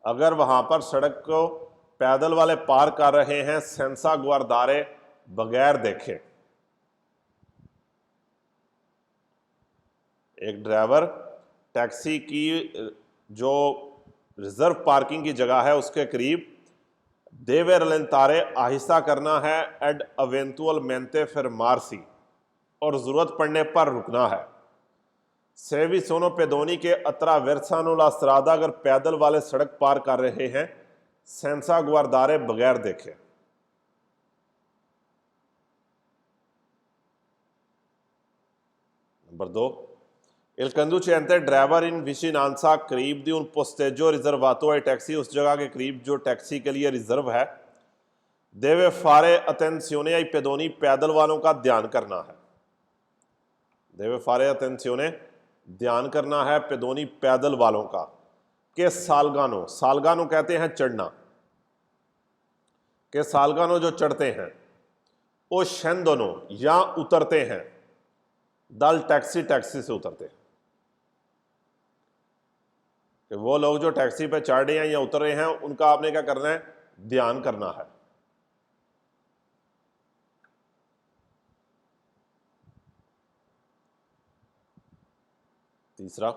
अगर वहां पर सड़क को पैदल वाले पार कर रहे हैं सेंसा गुआरदारे बगैर देखे। एक ड्राइवर टैक्सी की जो रिजर्व पार्किंग की जगह है उसके करीब देवे रलेंतारे आहिस्ता करना है एड अवेंतुअल मेंते फिर मारसी और जरूरत पड़ने पर रुकना है। सेवी सोनो पेदोनी के अत्रावेर्सानो ला स्त्रादा अगर पैदल वाले सड़क पार कर रहे हैं सेंसा गुआरदारे बगैर देखे। नंबर 2, Il conducente ड्राइवर इन विचिनांसा करीब दी उन पोस्टेजो रिजर्वातो है टैक्सी उस जगह के करीब जो टैक्सी के लिए रिजर्व है। देवे फारे अटेंसियोने आई पेदोनी पैदल वालों का ध्यान करना है। देवे फारे अटेंसियोने ध्यान करना है पेदोनी पैदल वालों का। के सालगानो, सालगानो कहते हैं चढ़ना, के सालगानो जो चढ़ते हैं, ओ शेंदोनो या उतरते हैं, दल टैक्सी टैक्सी से उतरते हैं, कि वो लोग जो टैक्सी पे चढ़ रहे हैं या उतर रहे हैं उनका आपने क्या करना है, ध्यान करना है। तीसरा,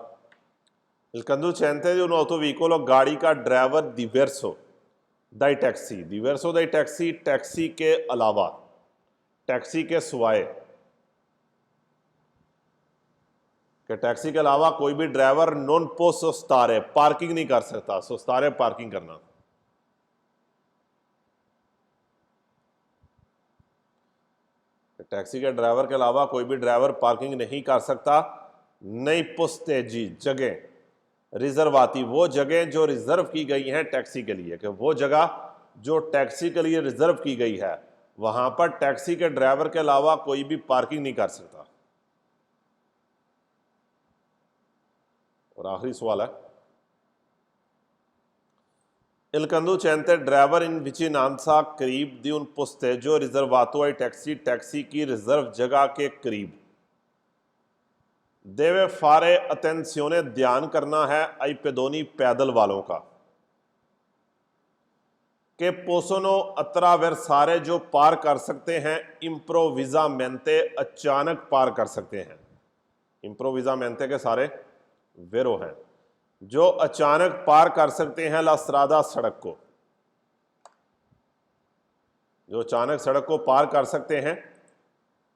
il conducente di un'autovicolo गाड़ी का driver diverso dai taxi, diverso dai taxi, taxi के अलावा, टैक्सी के सिवाय, कि टैक्सी के अलावा कोई भी ड्राइवर नॉन पो सोस्तारे पार्किंग नहीं कर सकता। सोस्तारे पार्किंग करना। टैक्सी के ड्राइवर के अलावा कोई भी ड्राइवर पार्किंग नहीं कर सकता। नई पोस्तेजी जगह, रिजर्वाती वो जगह जो रिजर्व की गई हैं टैक्सी के लिए, कि वो जगह जो टैक्सी के लिए रिजर्व की गई है वहां पर टैक्सी के ड्राइवर के अलावा कोई भी पार्किंग नहीं कर सकता। और आखिरी सवाल है, Il conducente ड्राइवर इन विचिनांसा करीब दी उन पोस्तेजो रिजर्वातो आई टैक्सी, टैक्सी की रिजर्व जगह के करीब। देवे फारे अटेंसियोने ध्यान करना है आई पेदोनी पैदल वालों का। के पोसोनो अत्रावेर्सारे जो पार कर सकते हैं, इम्प्रोविजामेंटे अचानक पार कर सकते हैं। इम्प्रोविजामेंटे के सारे वेरो हैं जो अचानक पार कर सकते हैं ला स्त्रादा सड़क को, जो अचानक सड़क को पार कर सकते हैं।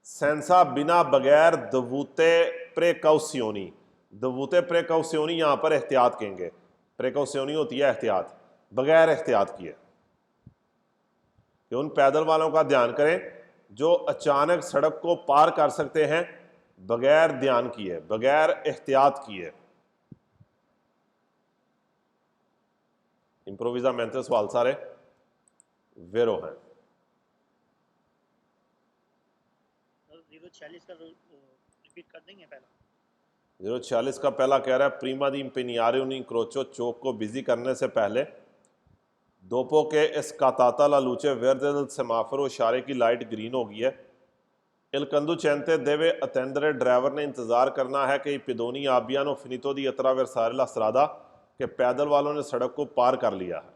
सेंसा बिना बगैर दवूते प्रेकाउसियोनी, दवूते प्रेकाउसियोनी यहां पर एहतियात कहेंगे। प्रेकाउसियोनी होती है एहतियात, बगैर एहतियात किए, कि उन पैदल वालों का ध्यान करें जो अचानक सड़क को पार कर सकते हैं बगैर ध्यान किए, बगैर एहतियात किए। इम्प्रोविजामेंटे सवाल सारे वेरो हैं। 046 का रिपीट कर देंगे पहला। 046 का पहला कह रहा है प्रीमा दी इंपेनियारे उन इंक्रोचो, चौक को बिजी करने से पहले दोपो के एस्काताता ला लूचे वेर्दे del सेमाफोरो, इशारे की लाइट ग्रीन हो गई है। Il conducente deve attendere, driver ने इंतजार करना है कि पेदोनी abbiano finito di attraversare la strada, कि पैदल वालों ने सड़क को पार कर लिया है,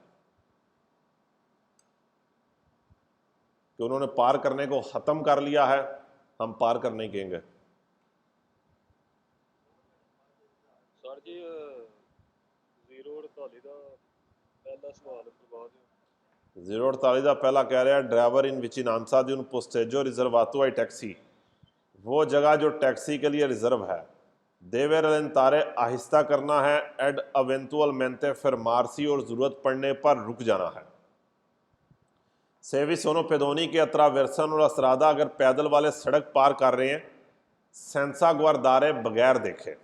कि उन्होंने पार करने को खत्म कर लिया है, हम पार करने कहेंगे। सर जी 048 ਦਾ ਪਹਿਲਾ ਸਵਾਲ ਕਰਵਾ ਦਿਓ। 048 का पहला कह रहा है ड्राइवर इन विचिनांसा दी उन पोस्टेजो रिजर्वातो आई टैक्सी, वो जगह जो टैक्सी के लिए रिजर्व है। देवे रलेंतारे आहिस्ता करना है, एड अवेंतुअलमेंटे फरमारसी और जरूरत पड़ने पर रुक जाना है। सेवी सोनो पेदोनी के अत्रावेर्सन और अस्त्रादा अगर पैदल वाले सड़क पार कर रहे हैं सेंसा गुआरदारे बगैर देखे।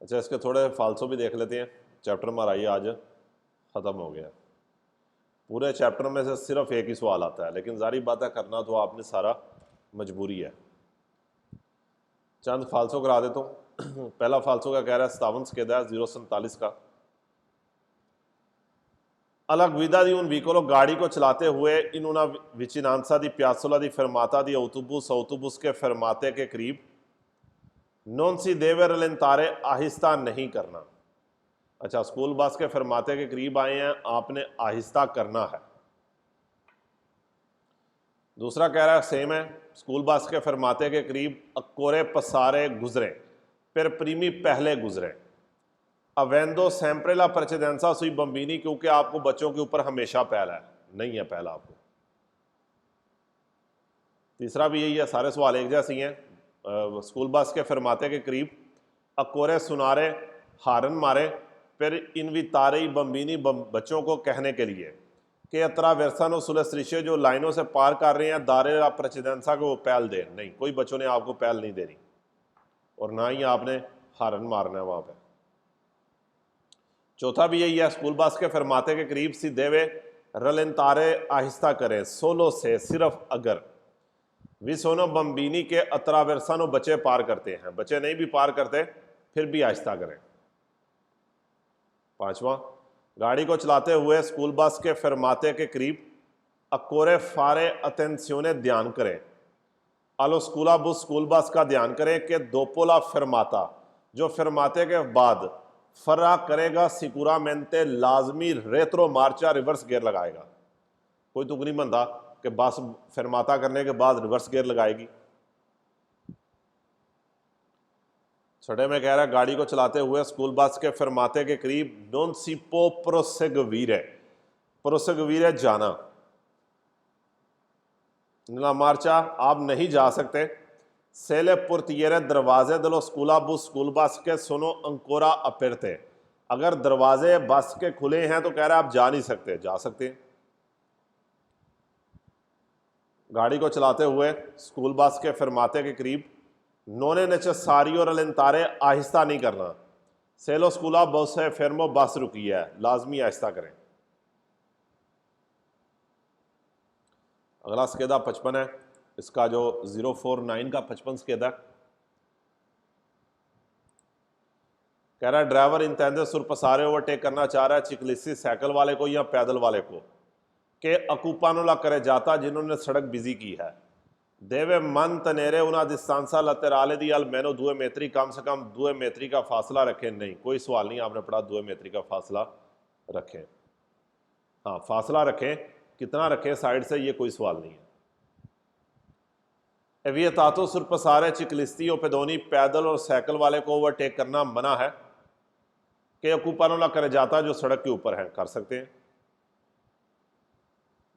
अच्छा, इसके थोड़े फालसो भी देख लेते हैं। चैप्टर हमारा ये आज ख़त्म हो गया। पूरे चैप्टर में से सिर्फ एक ही सवाल आता है, लेकिन जारी बात है करना तो आपने सारा मजबूरी है। चंद फालसो करा देता हूँ। पहला फालसो का कह रहा है 57 स्केदा 047 का अलग विदा दी उन व्हीकलों गाड़ी को चलाते हुए इन उना विचिनांसा दी प्यासोला दी फरमाता दी ऑटोबुस के फरमाते के करीब नॉन सी देवे रलेंतारे आहिस्ता नहीं करना। अच्छा, स्कूल बस के फरमाते के करीब आए हैं, आपने आहिस्ता करना है। दूसरा कह रहा है सेम है, स्कूल बस के फरमाते के करीब अकोरे पसारे गुजरे, फिर प्रीमी पहले गुजरे। अवेंदो सेम्प्रेला प्रेसिडेंसा सुई बम्बिनी, क्योंकि आपको बच्चों के ऊपर हमेशा पहल है, नहीं है पहला आपको। तीसरा भी यही है, सारे सवाल एक जैसे ही हैं। स्कूल बस के फरमाते के करीब अकोरे सुनारे हारन मारे फिर इनवितारे बम्बिनी बच्चों को कहने के लिए कि अतरा वर्सन सुलस्त्रिशे जो लाइनों से पार कर रहे हैं दारे ला प्रेसिडेंसा को वो पहल दे। नहीं, कोई बच्चों ने आपको पहल नहीं देनी और ना ही आपने हारन मारना है वहां पे। चौथा भी यही है, स्कूल बस के फरमाते के करीब सीधे वे रलनतारे आहिस्ता करें सोलो से, सिर्फ अगर विसोनो बम्बिनी के अतरावेरसानो बच्चे पार करते हैं, बच्चे नहीं भी पार करते फिर भी आहिस्ता करें। पांचवा, गाड़ी को चलाते हुए स्कूल बस के फरमाते के करीब अकोरे फारे अटेंसियोने ध्यान करें, आलो स्कूला बुस स्कूल बस का ध्यान करें कि दोपोला फरमाता जो फरमाते के बाद फर्रा करेगा सिकुरामेंटे लाजमी रेत्रो मार्चा रिवर्स गियर लगाएगा। कोई तुक नहीं बनता कि बस फरमाता करने के बाद रिवर्स गियर लगाएगी। छठे में कह रहा है, गाड़ी को चलाते हुए स्कूल बस के फरमाते के करीब नॉन सिपो प्रोसेगवीरे जाना, नीला मार्चा आप नहीं जा सकते, सेले पुर्तियरे दरवाजे दलो स्कूला बुस स्कूल बस के सुनो अंकोरा अपेरते, अगर दरवाजे बस के खुले हैं तो कह रहा है आप जा नहीं सकते, जा सकते हैं। गाड़ी को चलाते हुए स्कूल बस के फरमाते के करीब नोने नेसेसारियो रलेंतारे आहिस्ता नहीं करना, सेलो स्कूला बस है फेरमो बस रुकी है, लाजमी आहिस्ता करें। अगला स्केदा 55 है, इसका जो 049 का 55 स्केदा कह रहा है, ड्राइवर इंतेंदे सुरपसारे ओवरटेक करना चाह रहा है चिकलिसी साइकिल वाले को या पैदल वाले को के अकूपानोला करे जाता जिन्होंने सड़क बिजी की है, देवे मन तनेरे उना दिस्तांसा लतेराले दी अल मैनो 2 मेत्री कम से कम 2 मेत्री का फासला रखें। नहीं, कोई सवाल नहीं आपने पढ़ा 2 मेत्री का फासला रखें। हाँ, फासला रखें, कितना रखें साइड से ये कोई सवाल नहीं है। एवियतातो सुरपसारे चिकलिस्ती और पेदोनी पैदल और साइकिल वाले को ओवरटेक करना मना है कि अकूपानोला करे जाता जो सड़क के ऊपर है, कर सकते हैं।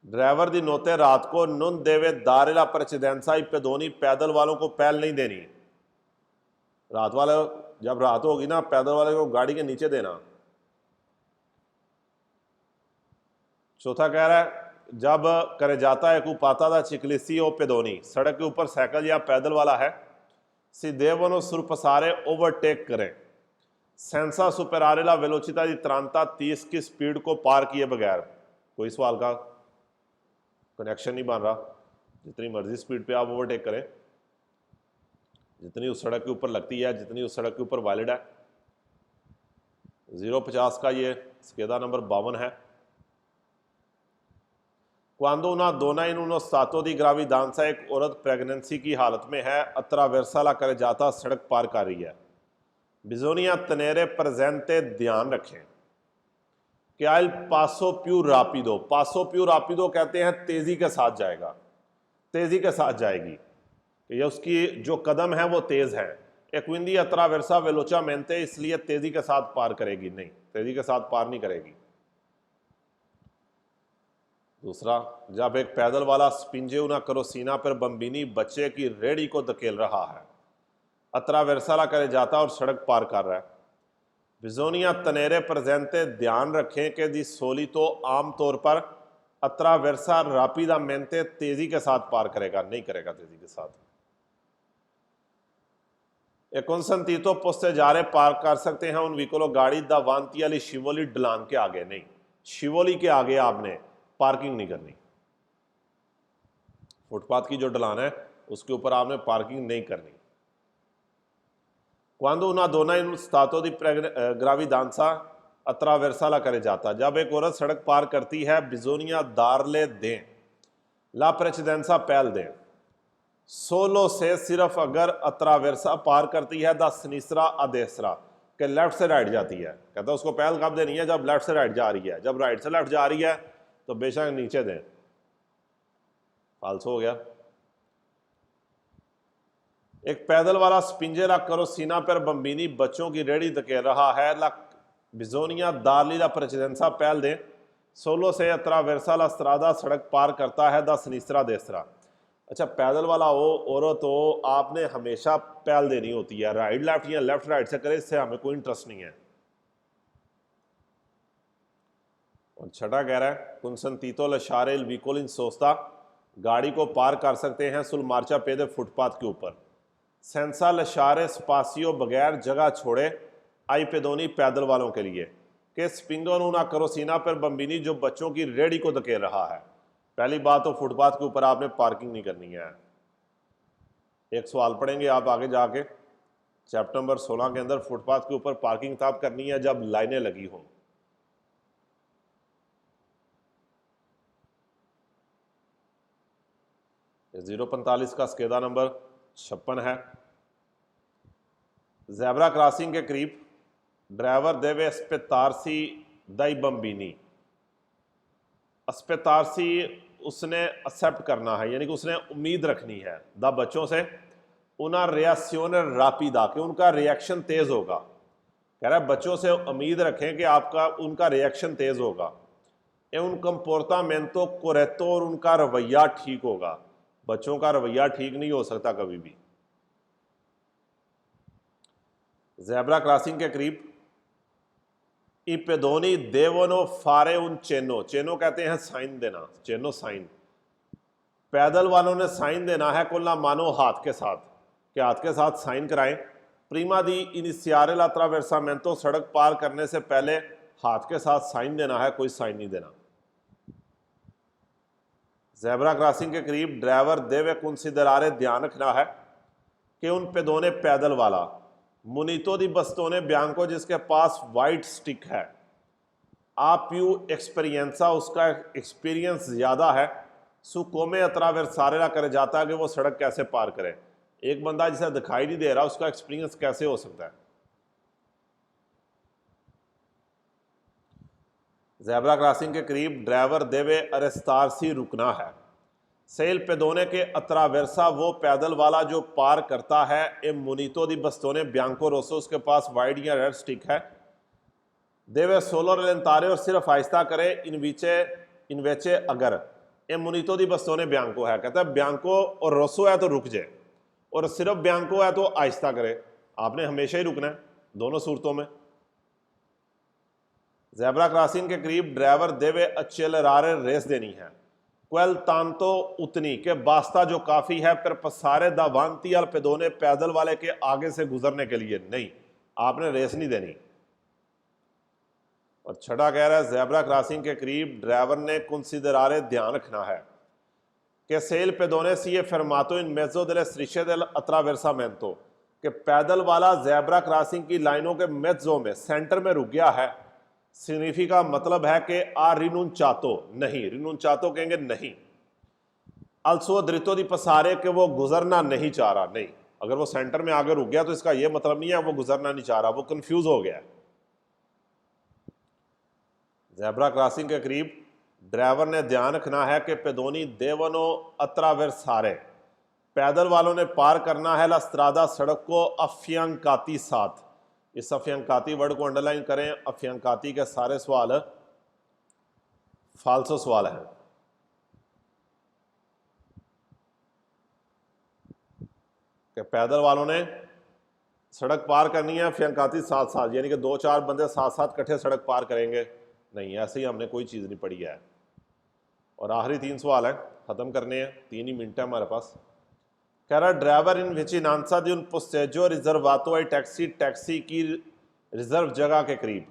ड्राइवर दी नोते रात को नुन देवे दारेला प्रेसिडेंसा पेदोनी पैदल वालों को पहल नहीं देनी, रात वाले जब रात होगी ना पैदल वाले को गाड़ी के नीचे देना। चौथा कह रहा है, जब करे जाता है कुपाता दा चिकलिसी और पेदोनी सड़क के ऊपर साइकिल या पैदल वाला है सीधेवनो सुरपसारे ओवरटेक करें सेंसा सुपरारेला वेलोचिता दी त्रांता 30 की स्पीड को पार किए बगैर। कोई सवाल का कनेक्शन नहीं बन रहा, जितनी मर्जी स्पीड पे आप ओवरटेक करें, जितनी उस सड़क के ऊपर लगती है, जितनी उस सड़क के ऊपर वैलिड है। 050 का ये स्केदा नंबर 52 है। क्वांदो उना दोना इन उनो सातो दी ग्राविदांसा एक औरत प्रेगनेंसी की हालत में है, अतरावेरसाला करे जाता सड़क पार कर रही है, बिजोनिया तनेरे प्रेजेंटे ध्यान रखें कि आइल पासो प्यू रापिडो, पासो प्यू रापिडो कहते हैं तेजी के साथ जाएगा, तेजी के साथ जाएगी, ये उसकी जो कदम है वो तेज है। एक्विंदी अतरावेरसा वेलोचा मेंते, इसलिए तेजी के साथ पार करेगी, नहीं तेजी के साथ पार नहीं करेगी। दूसरा, जब एक पैदल वाला स्पिंजेउना करोसीना पर बम्बिनी बच्चे की रेड़ी को धकेल रहा है, अतरावेरसाला करे जाता और सड़क पार कर रहा है, बिजोनिया तनेरे प्रेजेंटे ध्यान रखें कि दी सोली तो आमतौर पर अतरावेरसा रापिदा मेंते तेजी के साथ पार करेगा, नहीं करेगा तेजी के साथ। एकोनसंतीतो पोस्ते जारे पार कर सकते हैं उन विकोलो गाड़ी दा वांती वाली शिवोली ढलान के आगे, नहीं शिवोली के आगे आपने पार्किंग नहीं करनी, फुटपाथ की जो ढलान है उसके ऊपर आपने पार्किंग नहीं करनी। क्वांदो उना दोना इन स्तातो दी ग्राविदांसा अतरावेरसाला करे जाता, जब एक औरत सड़क पार करती है बिजोनिया दारले दें ला प्रेसिडेंसा पहल दें, सोलो से सिर्फ अगर अतरावेरसा पार करती है दा सनीसरा अदेसरा के लेफ्ट से राइट जाती है, कहता है उसको पहल कब देनी है, जब लेफ्ट से राइट जा रही है, जब राइट से लेफ्ट जा रही है तो बेशक नीचे दें, फाल्सो हो गया। एक पैदल वाला स्पिंजेरा करोसीना पर बम्बिनी बच्चों की रेड़ी धकेल रहा है, Bisogna dargli la precedenza pelle solo se attraversa la strada सड़क पार करता है दा sinistra destra। अच्छा, पैदल वाला हो औरत हो, आपने हमेशा पहल देनी होती है, राइट लेफ्ट या लेफ्ट राइट से करे, इससे हमें कोई इंटरेस्ट नहीं है। और छठा कह रहा है कुंसंतीतो लशारे il vicolo in sosta, गाड़ी को पार कर सकते हैं सुल मार्चा पेदे फुटपाथ के ऊपर। सेंसा लशारे स्पासियो, बगैर जगह छोड़े, आई पेदोनी, पैदल वालों के लिए, कि स्पिंगोन una करोसीना पर बम्बिनी, जो बच्चों की रेडी को धकेल रहा है। पहली बात तो फुटपाथ के ऊपर आपने पार्किंग नहीं करनी है। एक सवाल पढ़ेंगे आप आगे जाके चैप्टर नंबर 16 के अंदर, फुटपाथ के ऊपर पार्किंग तब करनी है जब लाइनें लगी हों। ये 045 का स्केदा नंबर 56 है। ज़ेब्रा क्रॉसिंग के करीब ड्राइवर देवे अस्पेतारसी दई बम्बिनी, अस्पेतारसी उसने एक्सेप्ट करना है, यानी कि उसने उम्मीद रखनी है द बच्चों से, उना रिएक्शन रापिदा, कि उनका रिएक्शन तेज होगा। कह रहा है बच्चों से उम्मीद रखें कि आपका उनका रिएक्शन तेज होगा। ए उन कंपोर्टामेंटो कोरेक्टो, और उनका रवैया ठीक होगा। बच्चों का रवैया ठीक नहीं हो सकता कभी भी। ज़ेब्रा क्रॉसिंग के करीब ई पेदोनी देवनो फारे उन चेनो, चेनो कहते हैं साइन देना, चेनो साइन। पैदल वालों ने साइन देना है कुल्ला मानो हाथ के साथ, कि हाथ के साथ साइन कराएं। प्रीमा दी इनिशियारे ला ट्रावेर्सामेंटो, सड़क पार करने से पहले हाथ के साथ साइन देना है, कोई साइन नहीं देना। ज़ेब्रा क्रॉसिंग के करीब ड्राइवर देवे कंसिडरारे, ध्यान रखना है कि उन पेदोने, पैदल वाला, मुनीतो दी बस्तोने ब्यांको, जिसके पास वाइट स्टिक है, आप यू एक्सपीरियंसा, उसका एक्सपीरियंस ज़्यादा है, सुकोमे अत्रावेर्सारेला करे जाता है कि वो सड़क कैसे पार करे। एक बंदा जिसे दिखाई नहीं दे रहा, उसका एक्सपीरियंस कैसे हो सकता है। ज़ेब्रा क्रॉसिंग के करीब ड्राइवर देवे अरेस्तारसी, रुकना है। सेल पेदोने के अत्रावेर्सा, वो पैदल वाला जो पार करता है, ए मुनीतो दी बस्तोने ब्यांको रोसो, उसके पास वाइट या रेड स्टिक है, देवे सोलो रेलेंतारे, और सिर्फ आहिस्ता करे, इनवेचे अगर, ए मुनीतो दी बस्तोने ब्यांको है, कहता है ब्यांको और रोसो है तो रुक जाए, और सिर्फ ब्यांको है तो आहिस्ता करे। आपने हमेशा ही रुकना है दोनों सूरतों में। ज़ेब्रा क्रॉसिंग के करीब ड्राइवर देवे अच्छेलरारे, रेस देनी है। क्वेल तांतो उतनी, के बास्ता जो काफ़ी है, पर पसारे दावांती अल पेदोने, पैदल वाले के आगे से गुजरने के लिए नहीं, आपने रेस नहीं देनी। और छठा कह रहा है ज़ेब्रा क्रॉसिंग के करीब ड्राइवर ने कंसिडरारे, ध्यान रखना है कि सेल पेदोने सी ये फरमातो इन मेजो दे स्ट्रिशे del attraversamento, कि पैदल वाला ज़ेब्रा क्रॉसिंग की लाइनों के मेजो में, सेंटर में रुक गया है। सिग्निफिका मतलब है कि आ रिनुंचातो, नहीं, रिनुंचातो कहेंगे नहीं। अल्सो द्रितो दी पसारे, के वो गुजरना नहीं चाह रहा, नहीं। अगर वो सेंटर में आगे रुक गया तो इसका ये मतलब नहीं है वो गुजरना नहीं चाह रहा, वो कंफ्यूज हो गया। ज़ेब्रा क्रॉसिंग के करीब ड्राइवर ने ध्यान रखना है कि पेदोनी देवनो अत्रावेर्सारे, पैदल वालों ने पार करना है ला स्त्रादा, सड़क को, अफ्यंकाती साथ। इस अफ्यंकाती वर्ड को अंडरलाइन करें। अफ्यंकाती के सारे सवाल फाल्सो सवाल हैं। कि पैदल वालों ने सड़क पार करनी है, अफ्यंकाती साथ साथ, यानी कि दो चार बंदे साथ साथ इकट्ठे सड़क पार करेंगे, नहीं, ऐसे ही हमने कोई चीज़ नहीं पढ़ी है। और आखिरी 3 सवाल हैं, ख़त्म करने हैं, 3 ही मिनट है हमारे पास। कह रहा ड्राइवर इन विचिनांसा दी उन पोस्टेजो रिजर्वातो आई टैक्सी, टैक्सी की रिजर्व जगह के करीब,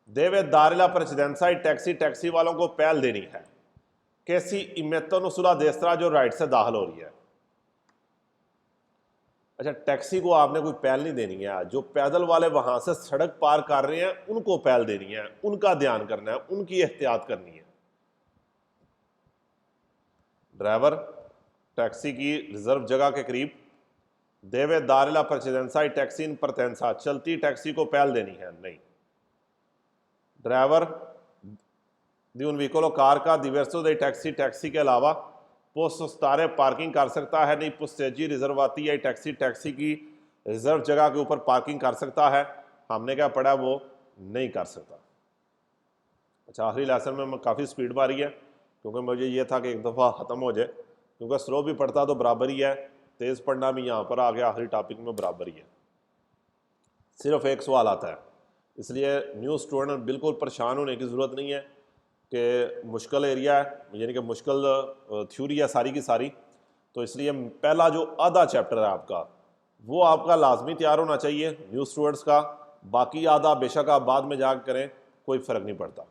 देवे दारिला प्रेसिडेंसा, टैक्सी, टैक्सी वालों को पहल देनी है। कैसी इमेतो नुसुला देस्त्रा, जो राइट से दाखिल हो रही है। अच्छा, टैक्सी को आपने कोई पहल नहीं देनी है, जो पैदल वाले वहां से सड़क पार कर रहे हैं उनको पहल देनी है, उनका ध्यान करना है, उनकी एहतियात करनी है। ड्राइवर टैक्सी की रिजर्व जगह के करीब, देवे दारिला प्रेसिडेंसा, टैक्सी इन परतेंसा, चलती टैक्सी को पहल देनी है, नहीं। ड्राइवर दी उन व्हीकलो, कार का, दिवर्सो दे टैक्सी, टैक्सी के अलावा पोस्तारे पार्किंग कर सकता है, नहीं। पुस्तेजी रिजर्वाती या टैक्सी, टैक्सी की रिजर्व जगह के ऊपर पार्किंग कर सकता है, हमने क्या पढ़ा वो नहीं कर सकता। अच्छा, आखिरी लेसन में मैं काफ़ी स्पीड मारी है क्योंकि मुझे ये था कि एक दफ़ा ख़त्म हो जाए, क्योंकि स्लो भी पढ़ता तो बराबर ही है, तेज़ पढ़ना भी यहाँ पर आ गया आखिरी टॉपिक में बराबर ही है। सिर्फ एक सवाल आता है, इसलिए न्यू स्टूडेंट बिल्कुल परेशान होने की ज़रूरत नहीं है कि मुश्किल एरिया है, यानी कि मुश्किल थ्योरी है सारी की सारी। तो इसलिए पहला जो आधा चैप्टर है आपका, वो आपका लाजमी तैयार होना चाहिए न्यू स्टूडेंट्स का। बाकी आधा बेशक आप बाद में जाकर करें, कोई फ़र्क नहीं पड़ता।